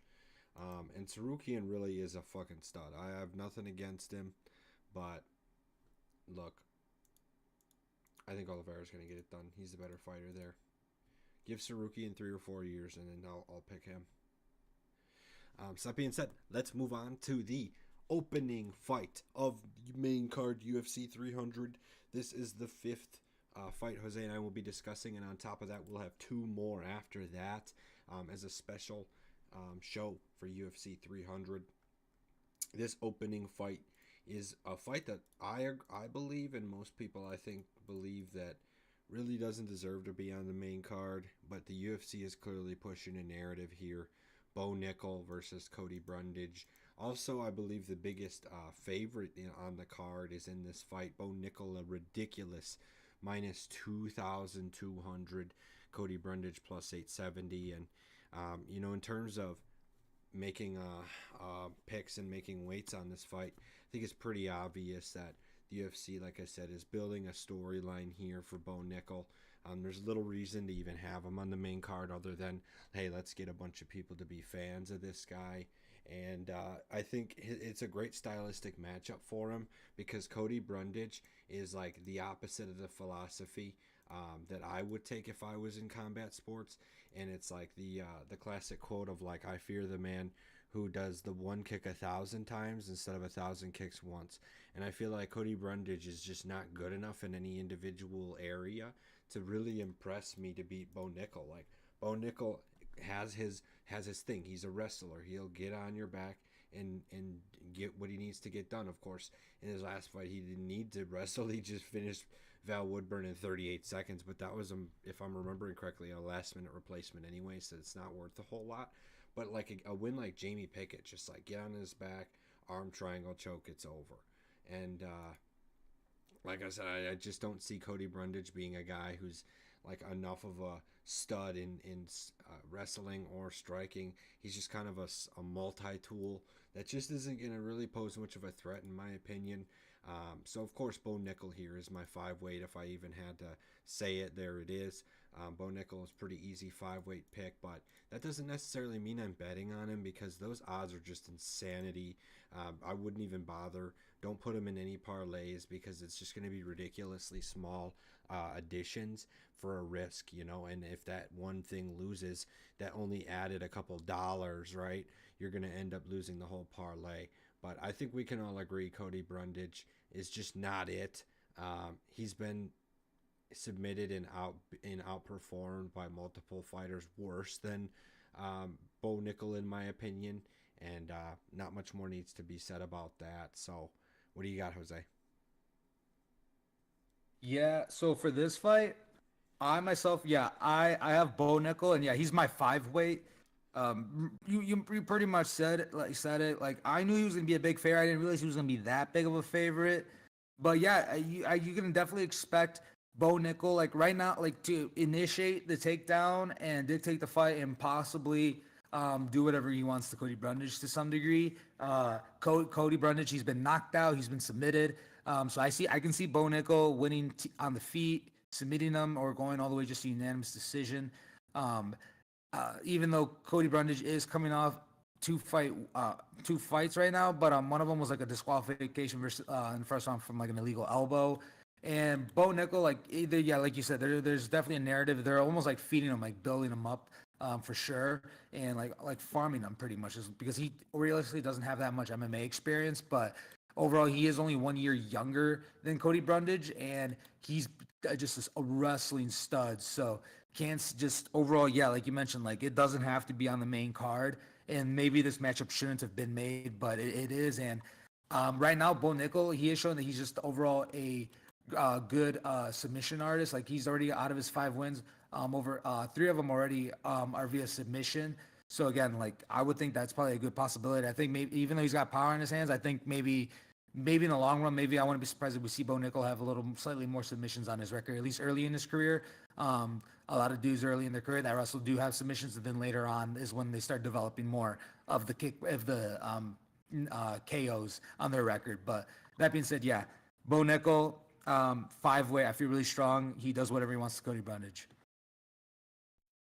And Sarukian really is a fucking stud. I have nothing against him, but look, I think Oliveira's going to get it done. He's the better fighter there. Give Sarukian 3 or 4 years, and then I'll pick him. So that being said, let's move on to the opening fight of main card UFC 300. This is the 5th fight Jose and I will be discussing, and on top of that, we'll have 2 more after that as a special show for UFC 300. This opening fight is a fight that I believe, and most people I think believe, that really doesn't deserve to be on the main card, but the UFC is clearly pushing a narrative here. Bo Nickel versus Cody Brundage. Also, I believe the biggest favorite on the card is in this fight. Bo Nickel, a ridiculous minus 2,200. Cody Brundage plus 870. And, in terms of making picks and making weights on this fight, I think it's pretty obvious that the UFC, like I said, is building a storyline here for Bo Nickel. There's little reason to even have him on the main card other than, hey, let's get a bunch of people to be fans of this guy. And I think it's a great stylistic matchup for him because Cody Brundage is like the opposite of the philosophy that I would take if I was in combat sports. And it's like the classic quote of like, I fear the man who does the one kick 1,000 times instead of 1,000 kicks once. And I feel like Cody Brundage is just not good enough in any individual area to really impress me to beat Bo Nickel. Like, Bo Nickel has his thing. He's a wrestler. He'll get on your back and get what he needs to get done. Of course, in his last fight, he didn't need to wrestle. He just finished Val Woodburn in 38 seconds. But that was, if I'm remembering correctly, a last-minute replacement anyway, so it's not worth a whole lot. But like a win like Jamie Pickett, just like get on his back, arm triangle choke, it's over. And like I said, I just don't see Cody Brundage being a guy who's like enough of a stud in wrestling or striking. He's just kind of a multi-tool that just isn't going to really pose much of a threat in my opinion. So of course Bo Nickel here is my 5-weight. If I even had to say it, there it is. Bo Nickel is pretty easy 5-weight pick, but that doesn't necessarily mean I'm betting on him because those odds are just insanity. I wouldn't even bother. Don't put him in any parlays because it's just going to be ridiculously small additions for a risk, and if that one thing loses that only added a couple dollars, right, you're going to end up losing the whole parlay. But I think we can all agree Cody Brundage is just not it. He's been submitted and outperformed by multiple fighters worse than Bo Nickel in my opinion, and not much more needs to be said about that. So what do you got, Jose? Yeah, so for this fight, I myself, I have Bo Nickel, and yeah, he's my 5-weight. You pretty much said it. Like, I knew he was gonna be a big favorite. I didn't realize he was gonna be that big of a favorite. But yeah, you can definitely expect Bo Nickel, like right now, like to initiate the takedown and dictate the fight and possibly do whatever he wants to Cody Brundage to some degree. Cody Brundage, he's been knocked out, he's been submitted. So I can see Bo Nickel winning on the feet, submitting them, or going all the way just a unanimous decision. Even though Cody Brundage is coming off two fights right now, but one of them was like a disqualification versus in the first round from like an illegal elbow. And Bo Nickel, like like you said, there's definitely a narrative. They're almost like feeding him, like building him up for sure, and like farming him pretty much, just because he realistically doesn't have that much MMA experience. But overall, he is only 1 year younger than Cody Brundage, and he's just a wrestling stud. So can't just overall, like you mentioned, like it doesn't have to be on the main card, and maybe this matchup shouldn't have been made, but it is. And right now, Bo Nickel, he has shown that he's just overall a good submission artist. Like he's already out of his 5 wins, over 3 of them already are via submission. So again, like I would think that's probably a good possibility. I think maybe even though he's got power in his hands, I think maybe maybe in the long run, maybe I wouldn't be surprised if we see Bo Nickel have a little slightly more submissions on his record, at least early in his career. A lot of dudes early in their career that wrestle do have submissions, and then later on is when they start developing more of the KOs on their record. But that being said, yeah, Bo Nickel, 5-way. I feel really strong. He does whatever he wants to Cody Brundage.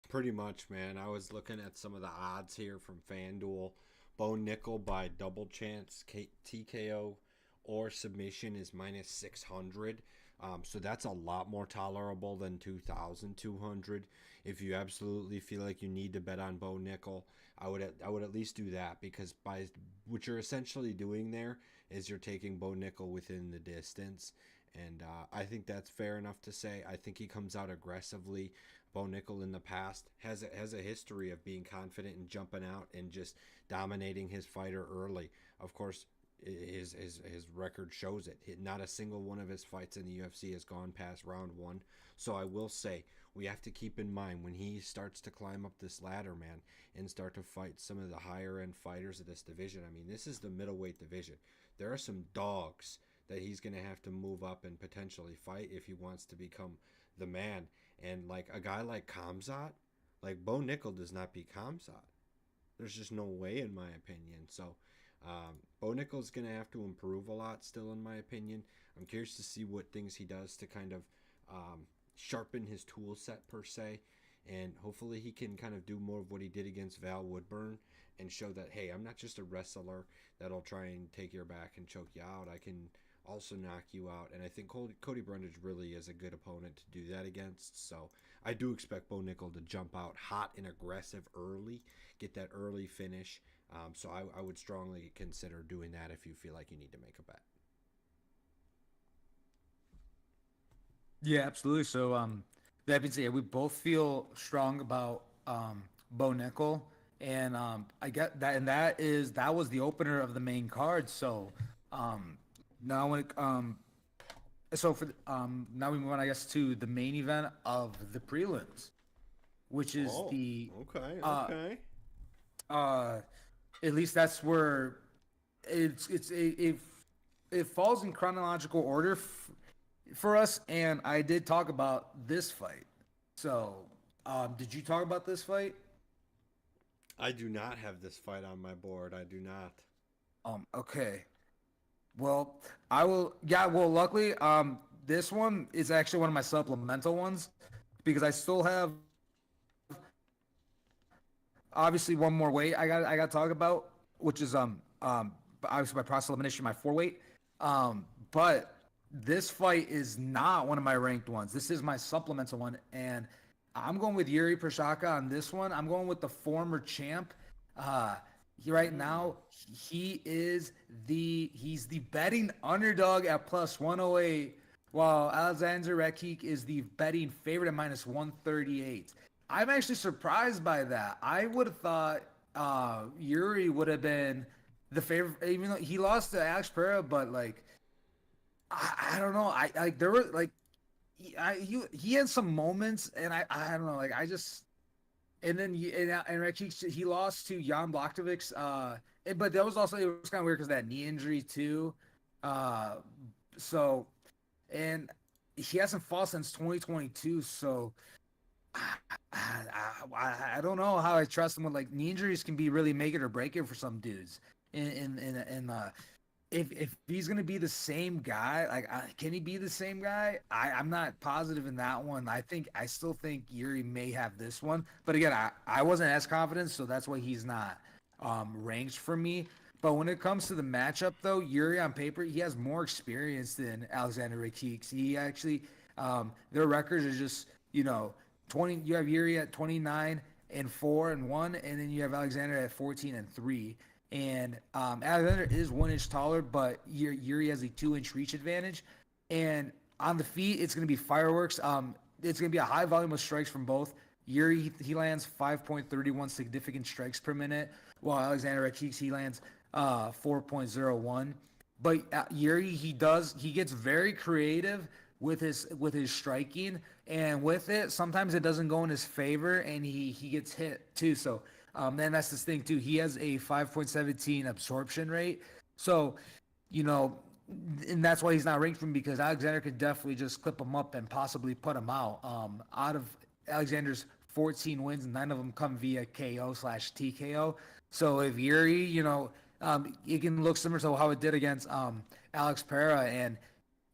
Pretty much, man. I was looking at some of the odds here from FanDuel. Bo Nickel by double chance TKO or submission is minus 600. So that's a lot more tolerable than 2,200. If you absolutely feel like you need to bet on Bo Nickel, I would at least do that, because by what you're essentially doing there is you're taking Bo Nickel within the distance, and I think that's fair enough to say. I think he comes out aggressively. Bo Nickel in the past has a history of being confident and jumping out and just dominating his fighter early. Of course, his record shows it. Not a single one of his fights in the UFC has gone past round one. So I will say, we have to keep in mind when he starts to climb up this ladder, man, and start to fight some of the higher end fighters of this division. I mean, this is the middleweight division. There are some dogs that he's going to have to move up and potentially fight if he wants to become the man. And like a guy like Khamzat, like Bo Nickel does not beat Khamzat. There's just no way, in my opinion. So Bo Nickel's going to have to improve a lot still, in my opinion. I'm curious to see what things he does to kind of sharpen his tool set, per se. And hopefully he can kind of do more of what he did against Val Woodburn and show that, hey, I'm not just a wrestler that'll try and take your back and choke you out. I can also knock you out. And I think Cody Brundage really is a good opponent to do that against. So I do expect Bo Nickel to jump out hot and aggressive early, get that early finish. So I would strongly consider doing that if you feel like you need to make a bet. Yeah, absolutely. So that being said, we both feel strong about Bo Nickel, and I get that, and that was the opener of the main card. So now when so for now we move on, I guess, to the main event of the prelims, which is okay. At least that's where it falls in chronological order for us, and I did talk about this fight. So, did you talk about this fight? I do not have this fight on my board. I do not. Okay. Well, I will. Yeah. Well, luckily, this one is actually one of my supplemental ones because I still have obviously one more weight I got to talk about, which is obviously by process elimination, my 4-weight. But this fight is not one of my ranked ones. This is my supplemental one, and I'm going with Yuri Prochazka on this one. I'm going with the former champ. Right now, he's the betting underdog at plus 108, while Alexander Rakic is the betting favorite at minus 138. I'm actually surprised by that. I would have thought Yuri would have been the favorite, even though he lost to Alex Pereira, but like, I don't know. I like there were like he had some moments, and I don't know. Like I just and then he lost to Jan Blachowicz. But that was also, it was kind of weird because that knee injury too. So and he hasn't fought since 2022. So I don't know how I trust him when like knee injuries can be really make it or break it for some dudes. If he's gonna be the same guy, like can he be the same guy? I'm not positive in that one. I still think Yuri may have this one, but again, I wasn't as confident, so that's why he's not ranked for me. But when it comes to the matchup, though, Yuri on paper, he has more experience than Alexander Rakic. He actually, their records are just 20. You have Yuri at 29-4-1, and then you have Alexander at 14-3. And Alexander is 1 inch taller, but Yuri has a 2-inch reach advantage. And on the feet, it's going to be fireworks. It's going to be a high volume of strikes from both. Yuri, he lands 5.31 significant strikes per minute, while Alexander Rakic, he lands 4.01. But Yuri, he gets very creative with his striking, and with it, sometimes it doesn't go in his favor, and he gets hit too. So. Then that's this thing too. He has a 5.17 absorption rate. So, and that's why he's not ranked for me because Alexander could definitely just clip him up and possibly put him out. Out of Alexander's 14 wins, 9 of them come via KO/TKO. So if Yuri, it can look similar to how it did against Alex Pereira, and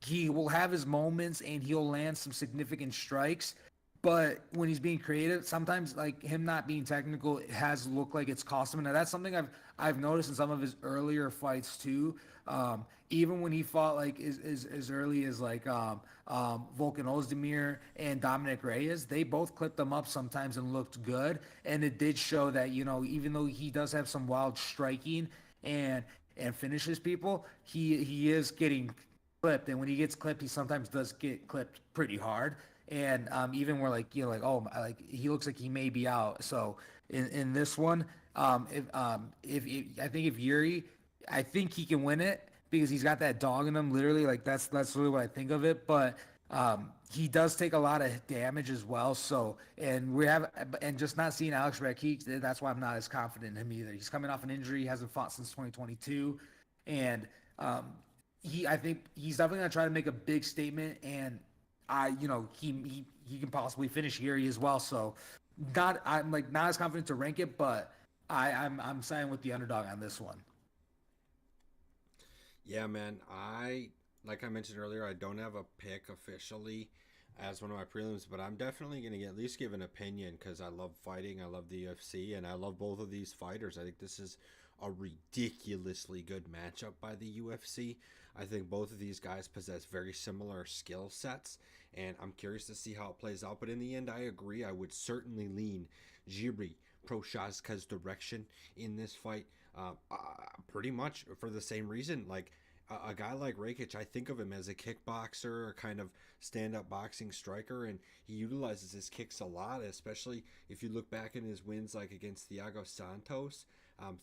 he will have his moments and he'll land some significant strikes. But when he's being creative, sometimes like him not being technical has looked like it's cost him. And that's something I've noticed in some of his earlier fights too. Even when he fought like as early as like Volkan Ozdemir and Dominic Reyes, they both clipped them up sometimes and looked good. And it did show that even though he does have some wild striking and finishes people, he is getting clipped. And when he gets clipped, he sometimes does get clipped pretty hard. And even we're like, oh, like he looks like he may be out. So in this one, if I think if Yuri, I think he can win it because he's got that dog in him. Literally, like that's really what I think of it. But he does take a lot of damage as well. So and just not seeing Alex Rakic, that's why I'm not as confident in him either. He's coming off an injury. He hasn't fought since 2022, and I think he's definitely gonna try to make a big statement and he can possibly finish Yuri as well. So I'm like not as confident to rank it, but I'm siding with the underdog on this one. Yeah, man. Like I mentioned earlier, I don't have a pick officially as one of my prelims, but I'm definitely going to at least give an opinion because I love fighting. I love the UFC, and I love both of these fighters. I think this is a ridiculously good matchup by the UFC. I think both of these guys possess very similar skill sets, and I'm curious to see how it plays out. But in the end, I agree. I would certainly lean Jiri Prochazka's direction in this fight, pretty much for the same reason. Like a guy like Rakic, I think of him as a kickboxer, a kind of stand-up boxing striker, and he utilizes his kicks a lot, especially if you look back in his wins like against Thiago Santos,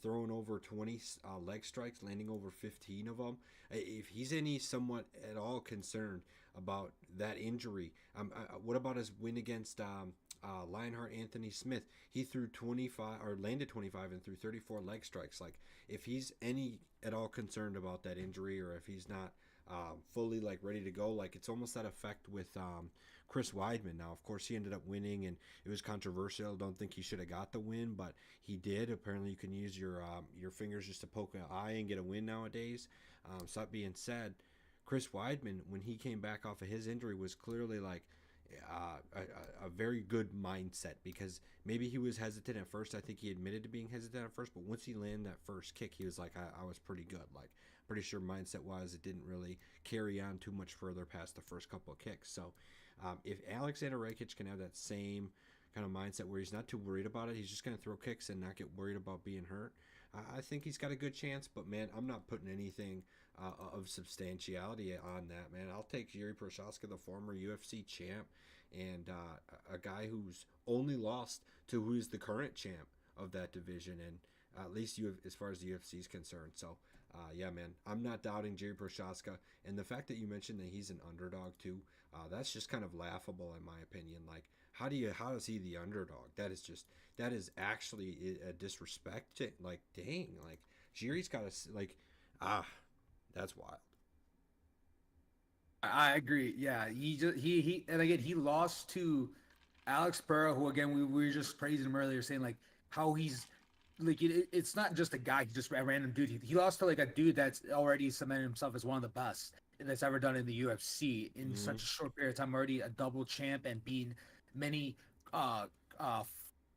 throwing over 20 leg strikes, landing over 15 of them. If he's any somewhat at all concerned about that injury, what about his win against Lionheart Anthony Smith? He threw 25 or landed 25 and threw 34 leg strikes. Like if he's any at all concerned about that injury, or if he's not fully like ready to go, like it's almost that effect with Chris Weidman. Now, of course, he ended up winning, and it was controversial. Don't think he should have got the win, but he did. Apparently, you can use your fingers just to poke an eye and get a win nowadays. So that being said, Chris Weidman, when he came back off of his injury, was clearly like a very good mindset, because maybe he was hesitant at first. I think he admitted to being hesitant at first, but once he landed that first kick, he was like, I was pretty good. Like, pretty sure mindset wise, it didn't really carry on too much further past the first couple of kicks. So if Alexander Rakic can have that same kind of mindset where he's not too worried about it, he's just going to throw kicks and not get worried about being hurt, I think he's got a good chance. But man, I'm not putting anything of substantiality on that, man. I'll take Jiri Prochazka, the former UFC champ, and a guy who's only lost to who's the current champ of that division, and at least you, as far as the UFC is concerned. So yeah, man, I'm not doubting Jiri Prochazka, and the fact that you mentioned that he's an underdog too, that's just kind of laughable in my opinion. Like, how is he the underdog? That is actually a disrespect. Like, dang, like Jiri's got to like, that's wild. I agree. Yeah, he and again he lost to Alex Pereira, who again we were just praising him earlier, saying like how he's like it's not just a guy, he's just a random dude. He lost to like a dude that's already cemented himself as one of the best that's ever done in the UFC in such a short period of time. Already a double champ and being many uh uh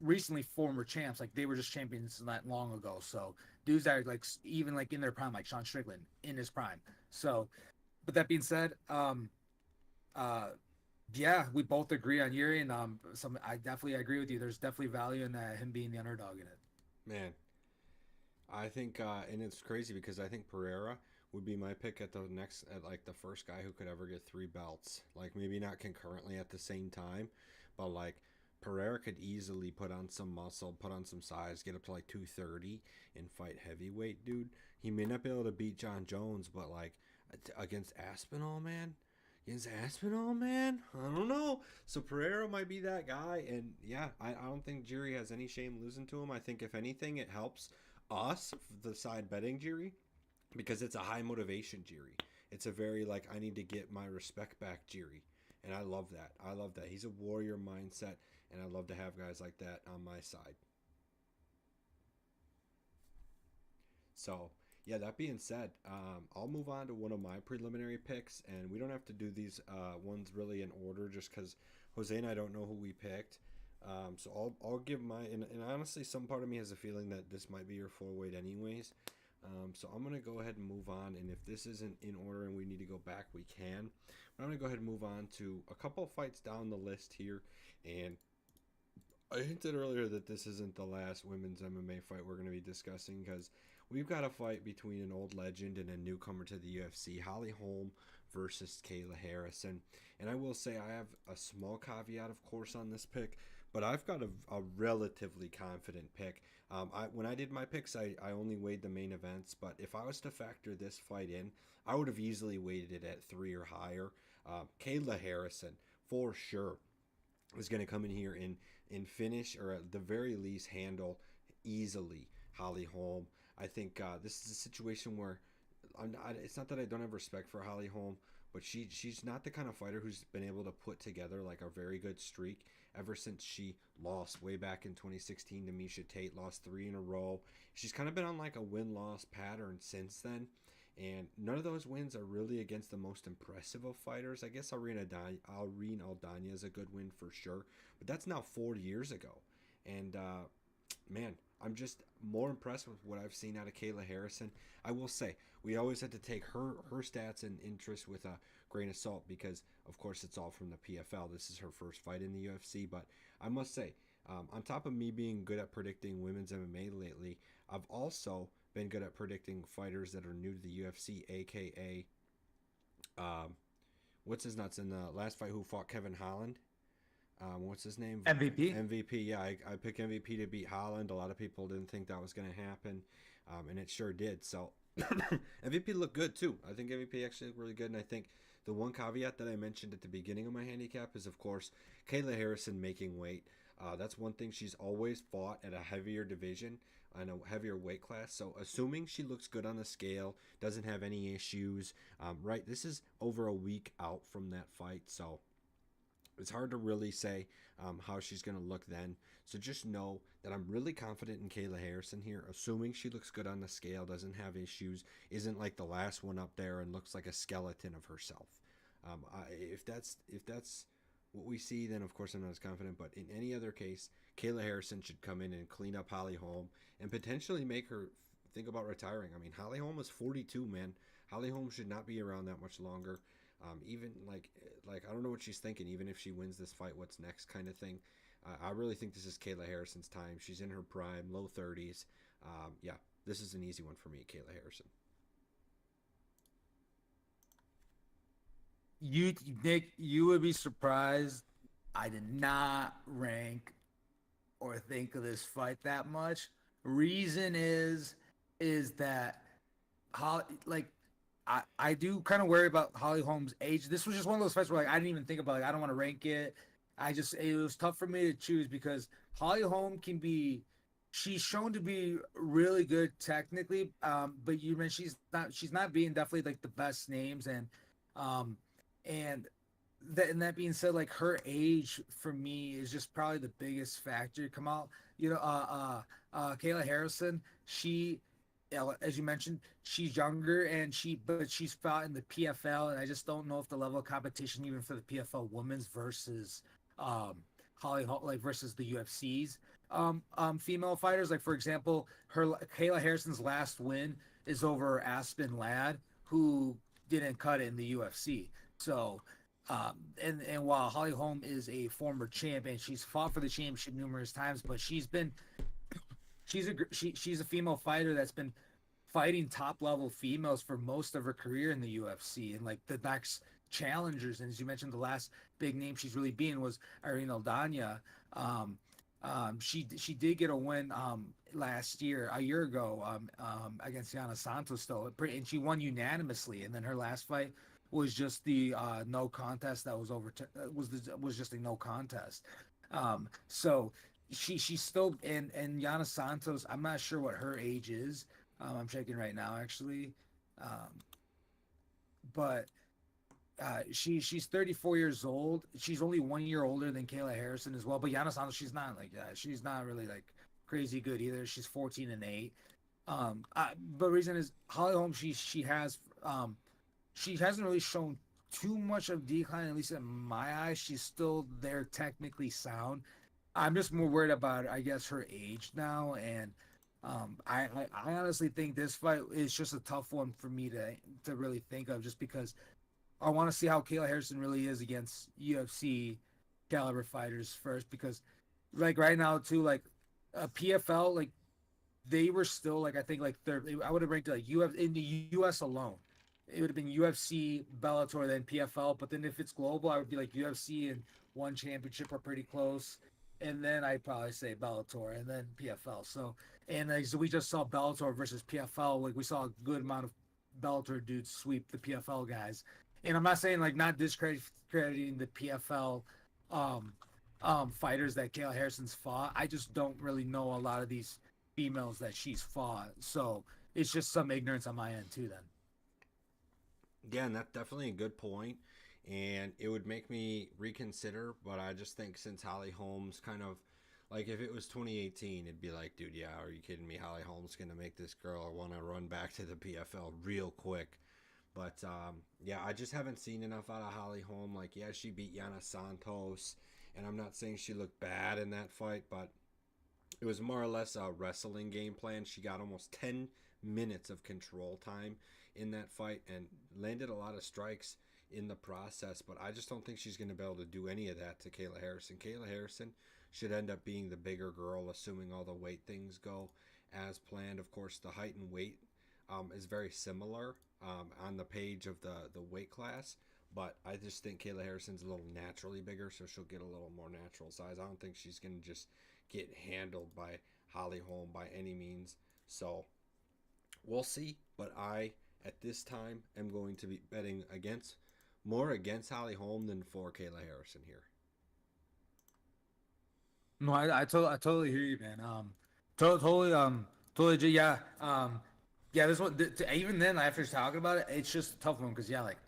recently former champs. Like they were just champions not long ago. So dudes that are like even like in their prime, like Sean Strickland in his prime. So, but that being said, uh, yeah, we both agree on Yuri, and I definitely agree with you. There's definitely value in him being the underdog in it. Man, I think, and it's crazy because I think Pereira would be my pick at like the first guy who could ever get three belts. Like maybe not concurrently at the same time, but like Pereira could easily put on some muscle, put on some size, get up to like 230 and fight heavyweight, dude. He may not be able to beat John Jones, but like against Aspinall, man. Against Aspinall, man? I don't know. So Pereira might be that guy. And yeah, I don't think Jiri has any shame losing to him. I think if anything, it helps us, the side betting Jiri, because it's a high motivation Jiri. It's a very like I need to get my respect back, Jiri, and I love that. I love that. He's a warrior mindset, and I love to have guys like that on my side. So, yeah, that being said, I'll move on to one of my preliminary picks, and we don't have to do these ones really in order just because Jose and I don't know who we picked. So I'll give my, and honestly, some part of me has a feeling that this might be your four weight anyways. So I'm going to go ahead and move on, and if this isn't in order and we need to go back, we can. But I'm going to go ahead and move on to a couple of fights down the list here, and I hinted earlier that this isn't the last women's MMA fight we're going to be discussing because we've got a fight between an old legend and a newcomer to the UFC, Holly Holm versus Kayla Harrison. And I will say I have a small caveat, of course, on this pick, but I've got a relatively confident pick. When I did my picks, I only weighed the main events, but if I was to factor this fight in, I would have easily weighted it at 3 or higher. Kayla Harrison, for sure, is going to come in here and finish, or at the very least handle easily Holly Holm. I think this is a situation where it's not that I don't have respect for Holly Holm, but she's not the kind of fighter who's been able to put together like a very good streak ever since she lost way back in 2016 to Miesha Tate, lost 3 in a row. She's kind of been on like a win-loss pattern since then. And none of those wins are really against the most impressive of fighters. I guess Irene Aldana is a good win for sure, but that's now 4 years ago. And man, I'm just more impressed with what I've seen out of Kayla Harrison. I will say we always had to take her stats and interest with a grain of salt because, of course, it's all from the PFL. This is her first fight in the UFC, but I must say, on top of me being good at predicting women's MMA lately, I've also been good at predicting fighters that are new to the UFC, aka what's his nuts in the last fight who fought Kevin Holland. What's his name? MVP. MVP. Yeah, I picked MVP to beat Holland. A lot of people didn't think that was going to happen, and it sure did. So MVP looked good too. I think MVP actually looked really good, and I think the one caveat that I mentioned at the beginning of my handicap is, of course, Kayla Harrison making weight. That's one thing she's always fought at a heavier division and a heavier weight class. So assuming she looks good on the scale, doesn't have any issues, right? This is over a week out from that fight, so it's hard to really say how she's going to look then. So just know that I'm really confident in Kayla Harrison here, assuming she looks good on the scale, doesn't have issues, isn't like the last one up there and looks like a skeleton of herself. If that's what we see, then of course I'm not as confident. But in any other case, Kayla Harrison should come in and clean up Holly Holm and potentially make her think about retiring. I mean, Holly Holm is 42, man. Holly Holm should not be around that much longer. Even like I don't know what she's thinking. Even if she wins this fight, what's next, kind of thing. I really think this is Kayla Harrison's time. She's in her prime, low 30s. Yeah, this is an easy one for me, Kayla Harrison. You, Nick, you would be surprised. I did not rank or think of this fight that much. Reason is that Holly, like I do kind of worry about Holly Holm's age. This was just one of those fights where like I didn't even think about like I don't want to rank it. It was tough for me to choose because Holly Holm can be she's shown to be really good technically, but you mentioned she's not being definitely like the best names um and that being said, like her age for me is just probably the biggest factor. Come out, Kayla Harrison, she, as you mentioned, she's younger and she's fought in the PFL, and I just don't know if the level of competition even for the PFL women's versus Holly like versus the UFC's female fighters. Like for example, Kayla Harrison's last win is over Aspen Ladd, who didn't cut it in the UFC. So and while Holly Holm is a former champion, she's fought for the championship numerous times, but she's a female fighter that's been fighting top level females for most of her career in the UFC, and like the next challengers. And as you mentioned, the last big name she's really being was Irene Aldana. She did get a win a year ago against Yana Santos though, and she won unanimously. And then her last fight was just the no contest that was was just a no contest. So she's still and Yana Santos. I'm not sure what her age is. I'm checking right now actually. but she's 34 years old. She's only 1 year older than Kayla Harrison as well. But Yana Santos, she's not like she's not really like crazy good either. She's 14-8. But reason is Holly Holm. She hasn't really shown too much of decline, at least in my eyes. She's still there, technically sound. I'm just more worried about, I guess, her age now, and I honestly think this fight is just a tough one for me to really think of, just because I want to see how Kayla Harrison really is against UFC caliber fighters first, because like right now too, like PFL, like they were still like I think like third. I would have ranked like UF in the US alone. It would have been UFC, Bellator, then PFL. But then if it's global, I would be like UFC and one championship are pretty close, and then I'd probably say Bellator and then PFL. So we just saw Bellator versus PFL. Like we saw a good amount of Bellator dudes sweep the PFL guys. And I'm not saying like not discrediting the PFL fighters that Kayla Harrison's fought. I just don't really know a lot of these females that she's fought. So it's just some ignorance on my end too then. Yeah, and that's definitely a good point, and it would make me reconsider. But I just think since Holly Holmes kind of like if it was 2018, it'd be like, dude, yeah, are you kidding me? Holly Holmes gonna make this girl want to run back to the PFL real quick. But yeah, I just haven't seen enough out of Holly Holm. Like, yeah, she beat Yana Santos, and I'm not saying she looked bad in that fight, but it was more or less a wrestling game plan. She got almost 10 minutes of control time in that fight and landed a lot of strikes in the process, but I just don't think she's going to be able to do any of that to Kayla Harrison. Kayla Harrison should end up being the bigger girl, assuming all the weight things go as planned. Of course, the height and weight is very similar on the page of the weight class, but I just think Kayla Harrison's a little naturally bigger, so she'll get a little more natural size. I don't think she's going to just get handled by Holly Holm by any means. So we'll see, but I at this time am going to be betting against Holly Holm than for Kayla Harrison here. No, I totally hear you, man. Totally, totally, yeah. Yeah, this one, even then, after talking about it, it's just a tough one because, yeah, like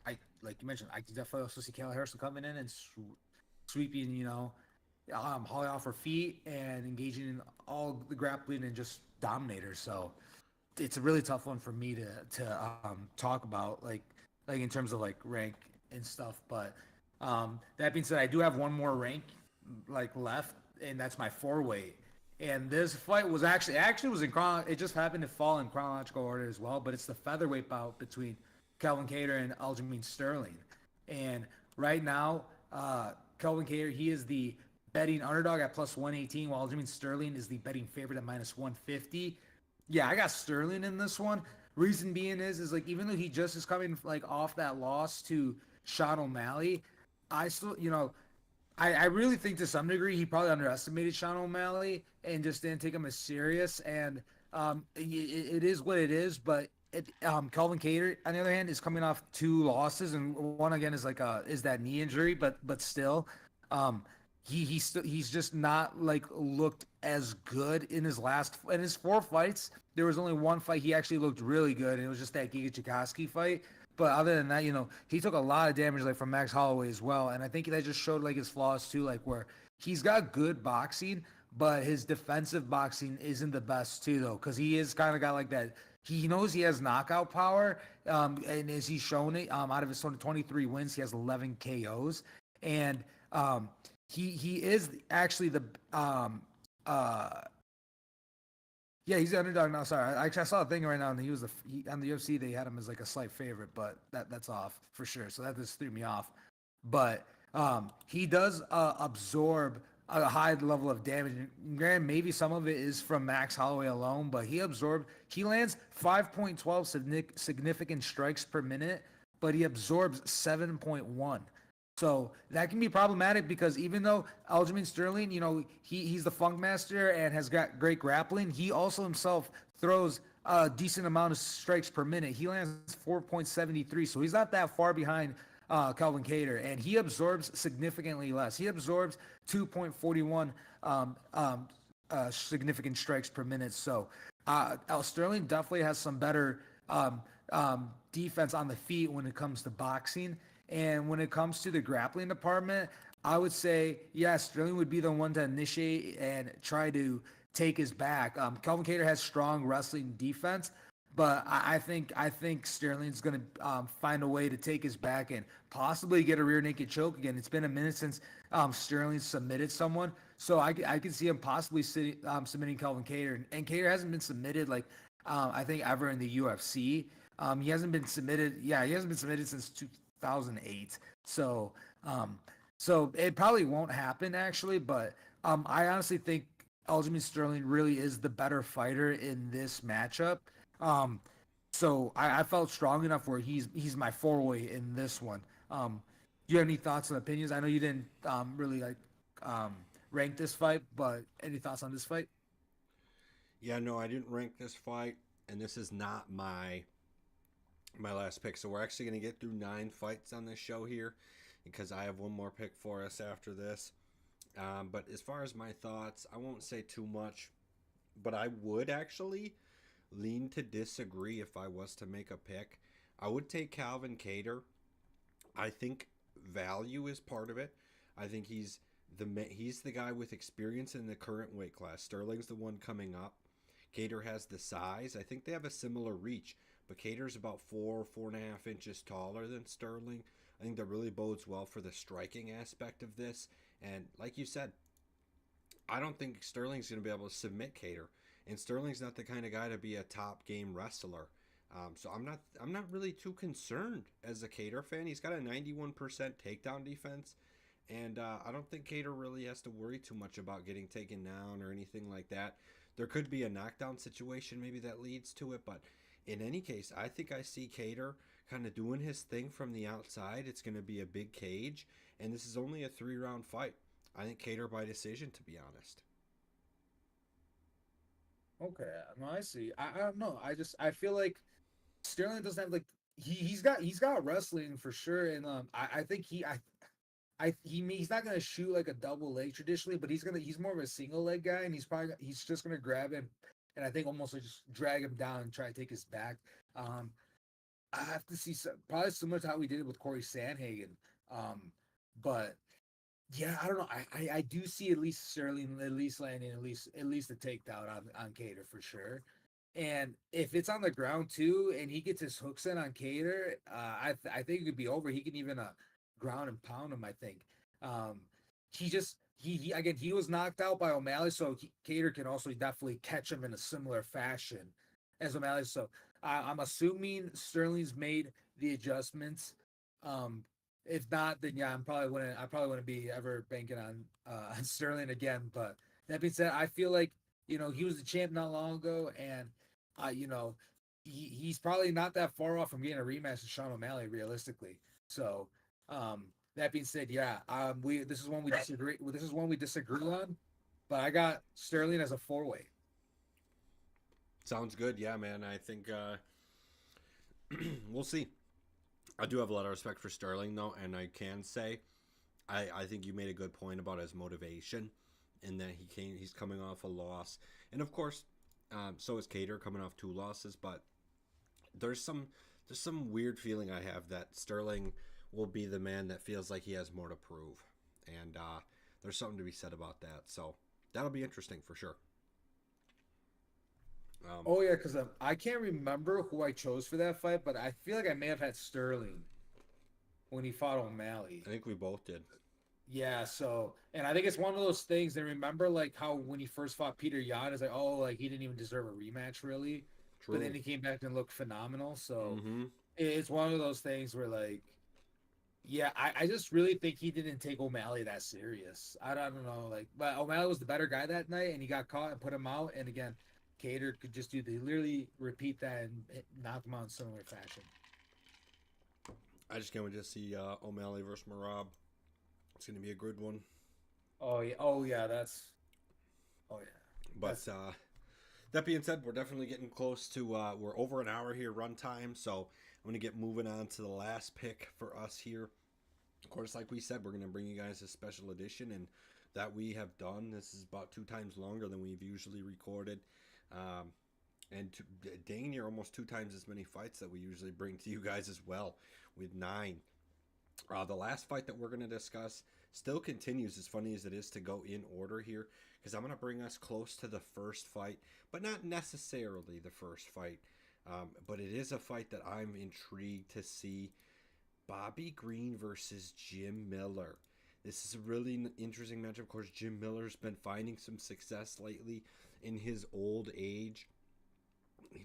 you mentioned, I could definitely also see Kayla Harrison coming in and sweeping, Holly off her feet and engaging in all the grappling and just dominate her. So it's a really tough one for me to talk about, like in terms of like rank and stuff. But that being said, I do have one more rank like left, and that's my four weight. And this fight was actually was in it just happened to fall in chronological order as well. But it's the featherweight bout between Kelvin Cater and Aljamain Sterling. And right now, Kelvin Cater, he is the betting underdog at plus 118, while Aljamain Sterling is the betting favorite at minus 150. Yeah, I got Sterling in this one. Reason being is like even though he just is coming like off that loss to Sean O'Malley, I still I really think to some degree he probably underestimated Sean O'Malley and just didn't take him as serious. And it is what it is. But Kelvin Cater, on the other hand, is coming off two losses, and one again is like is that knee injury, but still, he's just not like looked as good in his four fights. There was only one fight he actually looked really good, and it was just that Giga Chikowski fight. But other than that, he took a lot of damage like from Max Holloway as well, and I think that just showed like his flaws too, like where he's got good boxing, but his defensive boxing isn't the best too, though, because he is kind of got like that. He knows he has knockout power, and as he's shown it, out of his 23 wins, he has 11 KOs, and he is actually the yeah, he's the underdog now. Sorry, I saw a thing right now, and he was on the UFC. They had him as like a slight favorite, but that's off for sure. So that just threw me off. But he does absorb a high level of damage. Granted, maybe some of it is from Max Holloway alone, but he lands 5.12 significant strikes per minute, but he absorbs 7.1. So that can be problematic because even though Aljamain Sterling, he's the funk master and has got great grappling, he also himself throws a decent amount of strikes per minute. He lands 4.73, so he's not that far behind Kelvin Cater, and he absorbs significantly less. He absorbs 2.41 significant strikes per minute. So Sterling definitely has some better defense on the feet when it comes to boxing. And when it comes to the grappling department, I would say, yeah, Sterling would be the one to initiate and try to take his back. Kelvin Cater has strong wrestling defense, but I think Sterling's going to find a way to take his back and possibly get a rear naked choke again. It's been a minute since Sterling submitted someone, so I can see him possibly submitting Kelvin Cater, and Cater hasn't been submitted like I think ever in the UFC. He hasn't been submitted. Yeah, he hasn't been submitted since 2008. So so it probably won't happen actually, but I honestly think Aljamain Sterling really is the better fighter in this matchup. Um, so I felt strong enough where he's my four-way in this one. Do you have any thoughts and opinions? I know you didn't really like um, rank this fight, but any thoughts on this fight? Yeah, no, I didn't rank this fight, and this is not my last pick. So we're actually going to get through 9 fights on this show here because I have one more pick for us after this. But as far as my thoughts, I won't say too much, but I would actually lean to disagree if I was to make a pick. I would take Calvin Cater. I think value is part of it. I think he's the guy with experience in the current weight class. Sterling's the one coming up. Cater has the size. I think they have a similar reach, but Cater's about 4.5 inches taller than Sterling. I think that really bodes well for the striking aspect of this. And like you said, I don't think Sterling's going to be able to submit Cater, and Sterling's not the kind of guy to be a top game wrestler. So I'm not really too concerned as a Cater fan. He's got a 91% takedown defense, and I don't think Cater really has to worry too much about getting taken down or anything like that. There could be a knockdown situation maybe that leads to it, but in any case, I think I see Cater kind of doing his thing from the outside. It's going to be a big cage, and this is only a 3-round fight. I think Cater by decision, to be honest. Okay, no, I see. I don't know. I feel like Sterling doesn't have like he's got wrestling for sure, and I think he's not gonna shoot like a double leg traditionally, but he's more of a single leg guy, and he's just gonna grab him, and I think almost like just drag him down and try to take his back. Um, I have to see probably similar to how we did it with Corey Sandhagen, but yeah, I don't know. I do see at least Sterling at least landing at least a takedown on Cater for sure. And if it's on the ground too, and he gets his hooks in on Cater, I think it could be over. He can even ground and pound him. I think. Um, he just he again he was knocked out by O'Malley, so Cater can also definitely catch him in a similar fashion as O'Malley. So I'm assuming Sterling's made the adjustments. Um, if not, then yeah, I probably wouldn't be ever banking on Sterling again. But that being said, I feel like he was the champ not long ago, and you know he's probably not that far off from getting a rematch with Sean O'Malley realistically. So that being said, yeah, we this is one we disagree. This is one we disagree on, but I got Sterling as a four-way. Sounds good. Yeah, man. I think we'll see. I do have a lot of respect for Sterling, though, and I can say I think you made a good point about his motivation and that he's coming off a loss. And of course, so is Cater coming off 2 losses, but there's some weird feeling I have that Sterling will be the man that feels like he has more to prove. And there's something to be said about that. So that'll be interesting for sure. Um, Oh yeah, because I can't remember who I chose for that fight, but I feel like I may have had Sterling when he fought O'Malley. I think we both did. Yeah, so and I think it's one of those things. And remember, like how when he first fought Peter Yan, it's like, oh, like he didn't even deserve a rematch, really. But then True. he came back and looked phenomenal. So Mm-hmm. it's one of those things where, like, yeah, I just really think he didn't take O'Malley that serious. I don't know, like, but O'Malley was the better guy that night, and he got caught and put him out. And again, Cater could just literally repeat that and knock him out in similar fashion. I just can't wait to see O'Malley versus Marab. It's going to be a good one. Oh yeah, oh yeah, But that's that being said, we're definitely getting close to we're over an hour here runtime, so I'm gonna get moving on to the last pick for us here. Of course, like we said, we're gonna bring you guys a special edition, and that we have done. This is about 2 times longer than we've usually recorded. Um, and dang near almost 2 times as many fights that we usually bring to you guys as well, with 9. The last fight that we're going to discuss still continues, as funny as it is to go in order here, because I'm going to bring us close to the first fight, but not necessarily the first fight. But it is a fight that I'm intrigued to see. Bobby Green versus Jim Miller. This is a really interesting match. Of course, Jim Miller's been finding some success lately in his old age.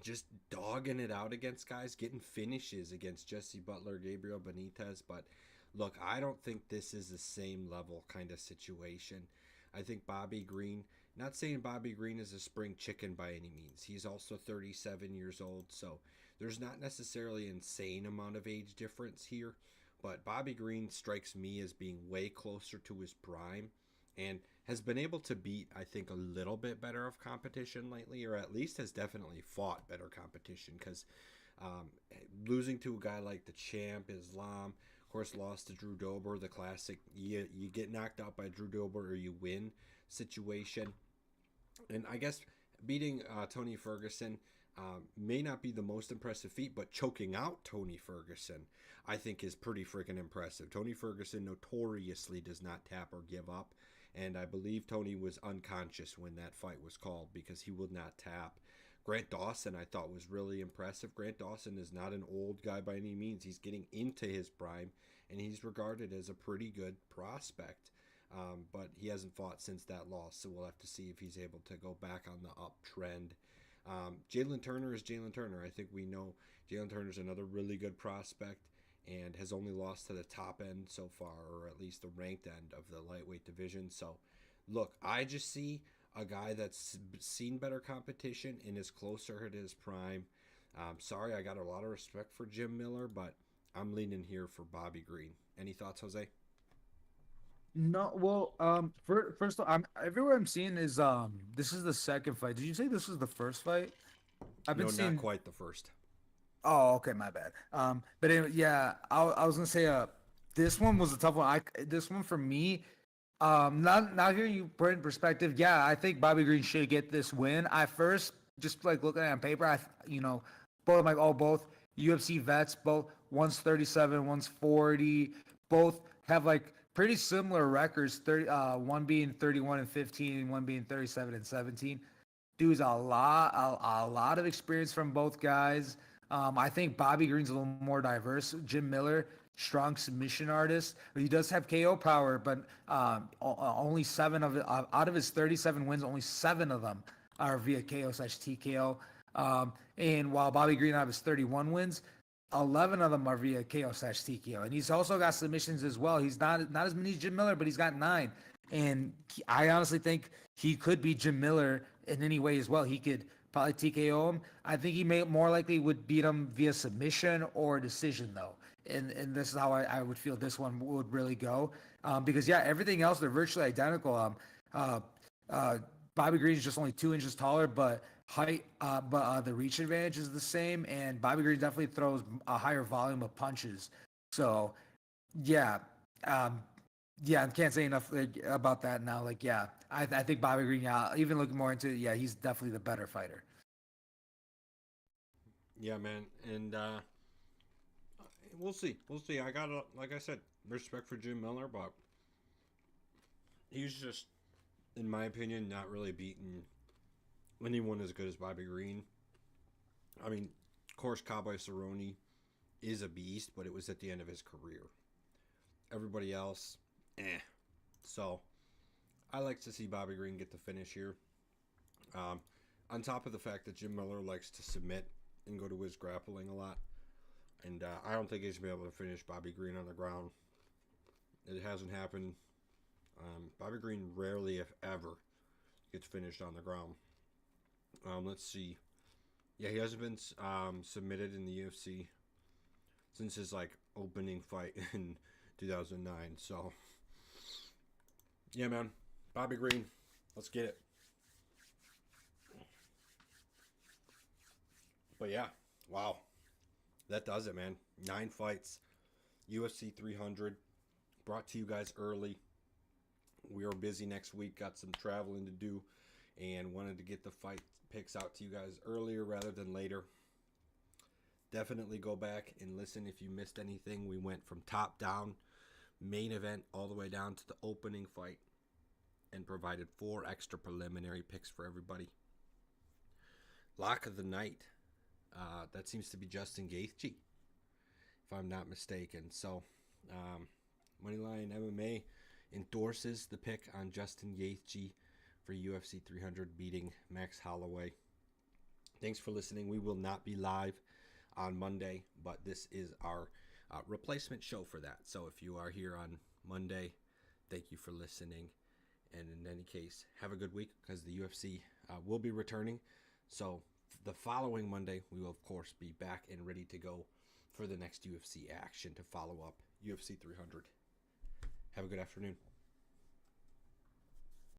Just dogging it out against guys, getting finishes against Jesse Butler, Gabriel Benitez. But look, I don't think this is the same level kind of situation. I think Bobby Green, not saying Bobby Green is a spring chicken by any means. He's also 37 years old, so there's not necessarily an insane amount of age difference here. But Bobby Green strikes me as being way closer to his prime and has been able to beat, I think, a little bit better of competition lately, or at least has definitely fought better competition, because um, losing to a guy like the champ Islam, of course, lost to Drew Dober, the classic you get knocked out by Drew Dober or you win situation. And I guess beating Tony Ferguson may not be the most impressive feat, but choking out Tony Ferguson, I think, is pretty freaking impressive. Tony Ferguson notoriously does not tap or give up, and I believe Tony was unconscious when that fight was called because he would not tap. Grant Dawson, I thought, was really impressive. Grant Dawson is not an old guy by any means. He's getting into his prime, and he's regarded as a pretty good prospect. But he hasn't fought since that loss, so we'll have to see if he's able to go back on the uptrend. Jalen Turner is Jalen Turner. I think we know Jalen Turner is another really good prospect and has only lost to the top end so far, or at least the ranked end of the lightweight division. So, look, I just see a guy that's seen better competition and is closer to his prime. Sorry, I got a lot of respect for Jim Miller, but I'm leaning here for Bobby Green. Any thoughts, Jose? No, well, first of all, I'm everywhere I'm seeing is this is the second fight. Did you say this was the first fight? I've been No, not seeing. quite the first. Oh, okay, my bad. But anyway, yeah, I was gonna say this one was a tough one. This one for me, not hearing you put in perspective. Yeah, I think Bobby Green should get this win. I first just like looking at it on paper, both I'm like, oh, both UFC vets, both one's 37, one's 40, both have like pretty similar records. One being 31 and 15, and one being 37 and 17. Dude's a lot of experience from both guys. I think Bobby Green's a little more diverse. Jim Miller, strong submission artist. He does have KO power, but only out of his 37 wins, only 7 of them are via KO/TKO. And while Bobby Green out of his 31 wins, 11 of them are via KO/TKO, and he's also got submissions as well. He's not as many as Jim Miller, but he's got 9. And I honestly think he could be Jim Miller in any way as well. He could probably TKO him. I think he may more likely would beat him via submission or decision though. And this is how I would feel this one would really go. Because yeah, everything else they're virtually identical. Uh, Bobby Green is just only 2 inches taller, but the reach advantage is the same, and Bobby Green definitely throws a higher volume of punches. So yeah, um, yeah, I can't say enough about that now. Like, yeah, I think Bobby Green. Yeah, even looking more into it, yeah, he's definitely the better fighter. Yeah, man, and we'll see. We'll see. I got, like I said, respect for Jim Miller, but he's just, in my opinion, not really beaten anyone as good as Bobby Green. I mean, of course, Cowboy Cerrone is a beast, but it was at the end of his career. Everybody else, eh. So, I like to see Bobby Green get the finish here. Um, on top of the fact that Jim Miller likes to submit and go to his grappling a lot. And I don't think he's going to be able to finish Bobby Green on the ground. It hasn't happened. Bobby Green rarely, if ever, gets finished on the ground. Let's see. Yeah, he hasn't been submitted in the UFC since his opening fight in 2009. So, yeah, man, Bobby Green, let's get it. But yeah, wow, that does it, man. 9 fights, UFC 300, brought to you guys early. We are busy next week, got some traveling to do, and wanted to get the fight picks out to you guys earlier rather than later. Definitely go back and listen if you missed anything. We went from top down, main event, all the way down to the opening fight, and provided 4 extra preliminary picks for everybody. Lock of the night, that seems to be Justin Gaethje, if I'm not mistaken. So, Moneyline MMA endorses the pick on Justin Gaethje for UFC 300 beating Max Holloway. Thanks for listening. We will not be live on Monday, but this is our replacement show for that. So if you are here on Monday, thank you for listening. And in any case, have a good week, because the UFC will be returning. So the following Monday, we will, of course, be back and ready to go for the next UFC action to follow up UFC 300. Have a good afternoon.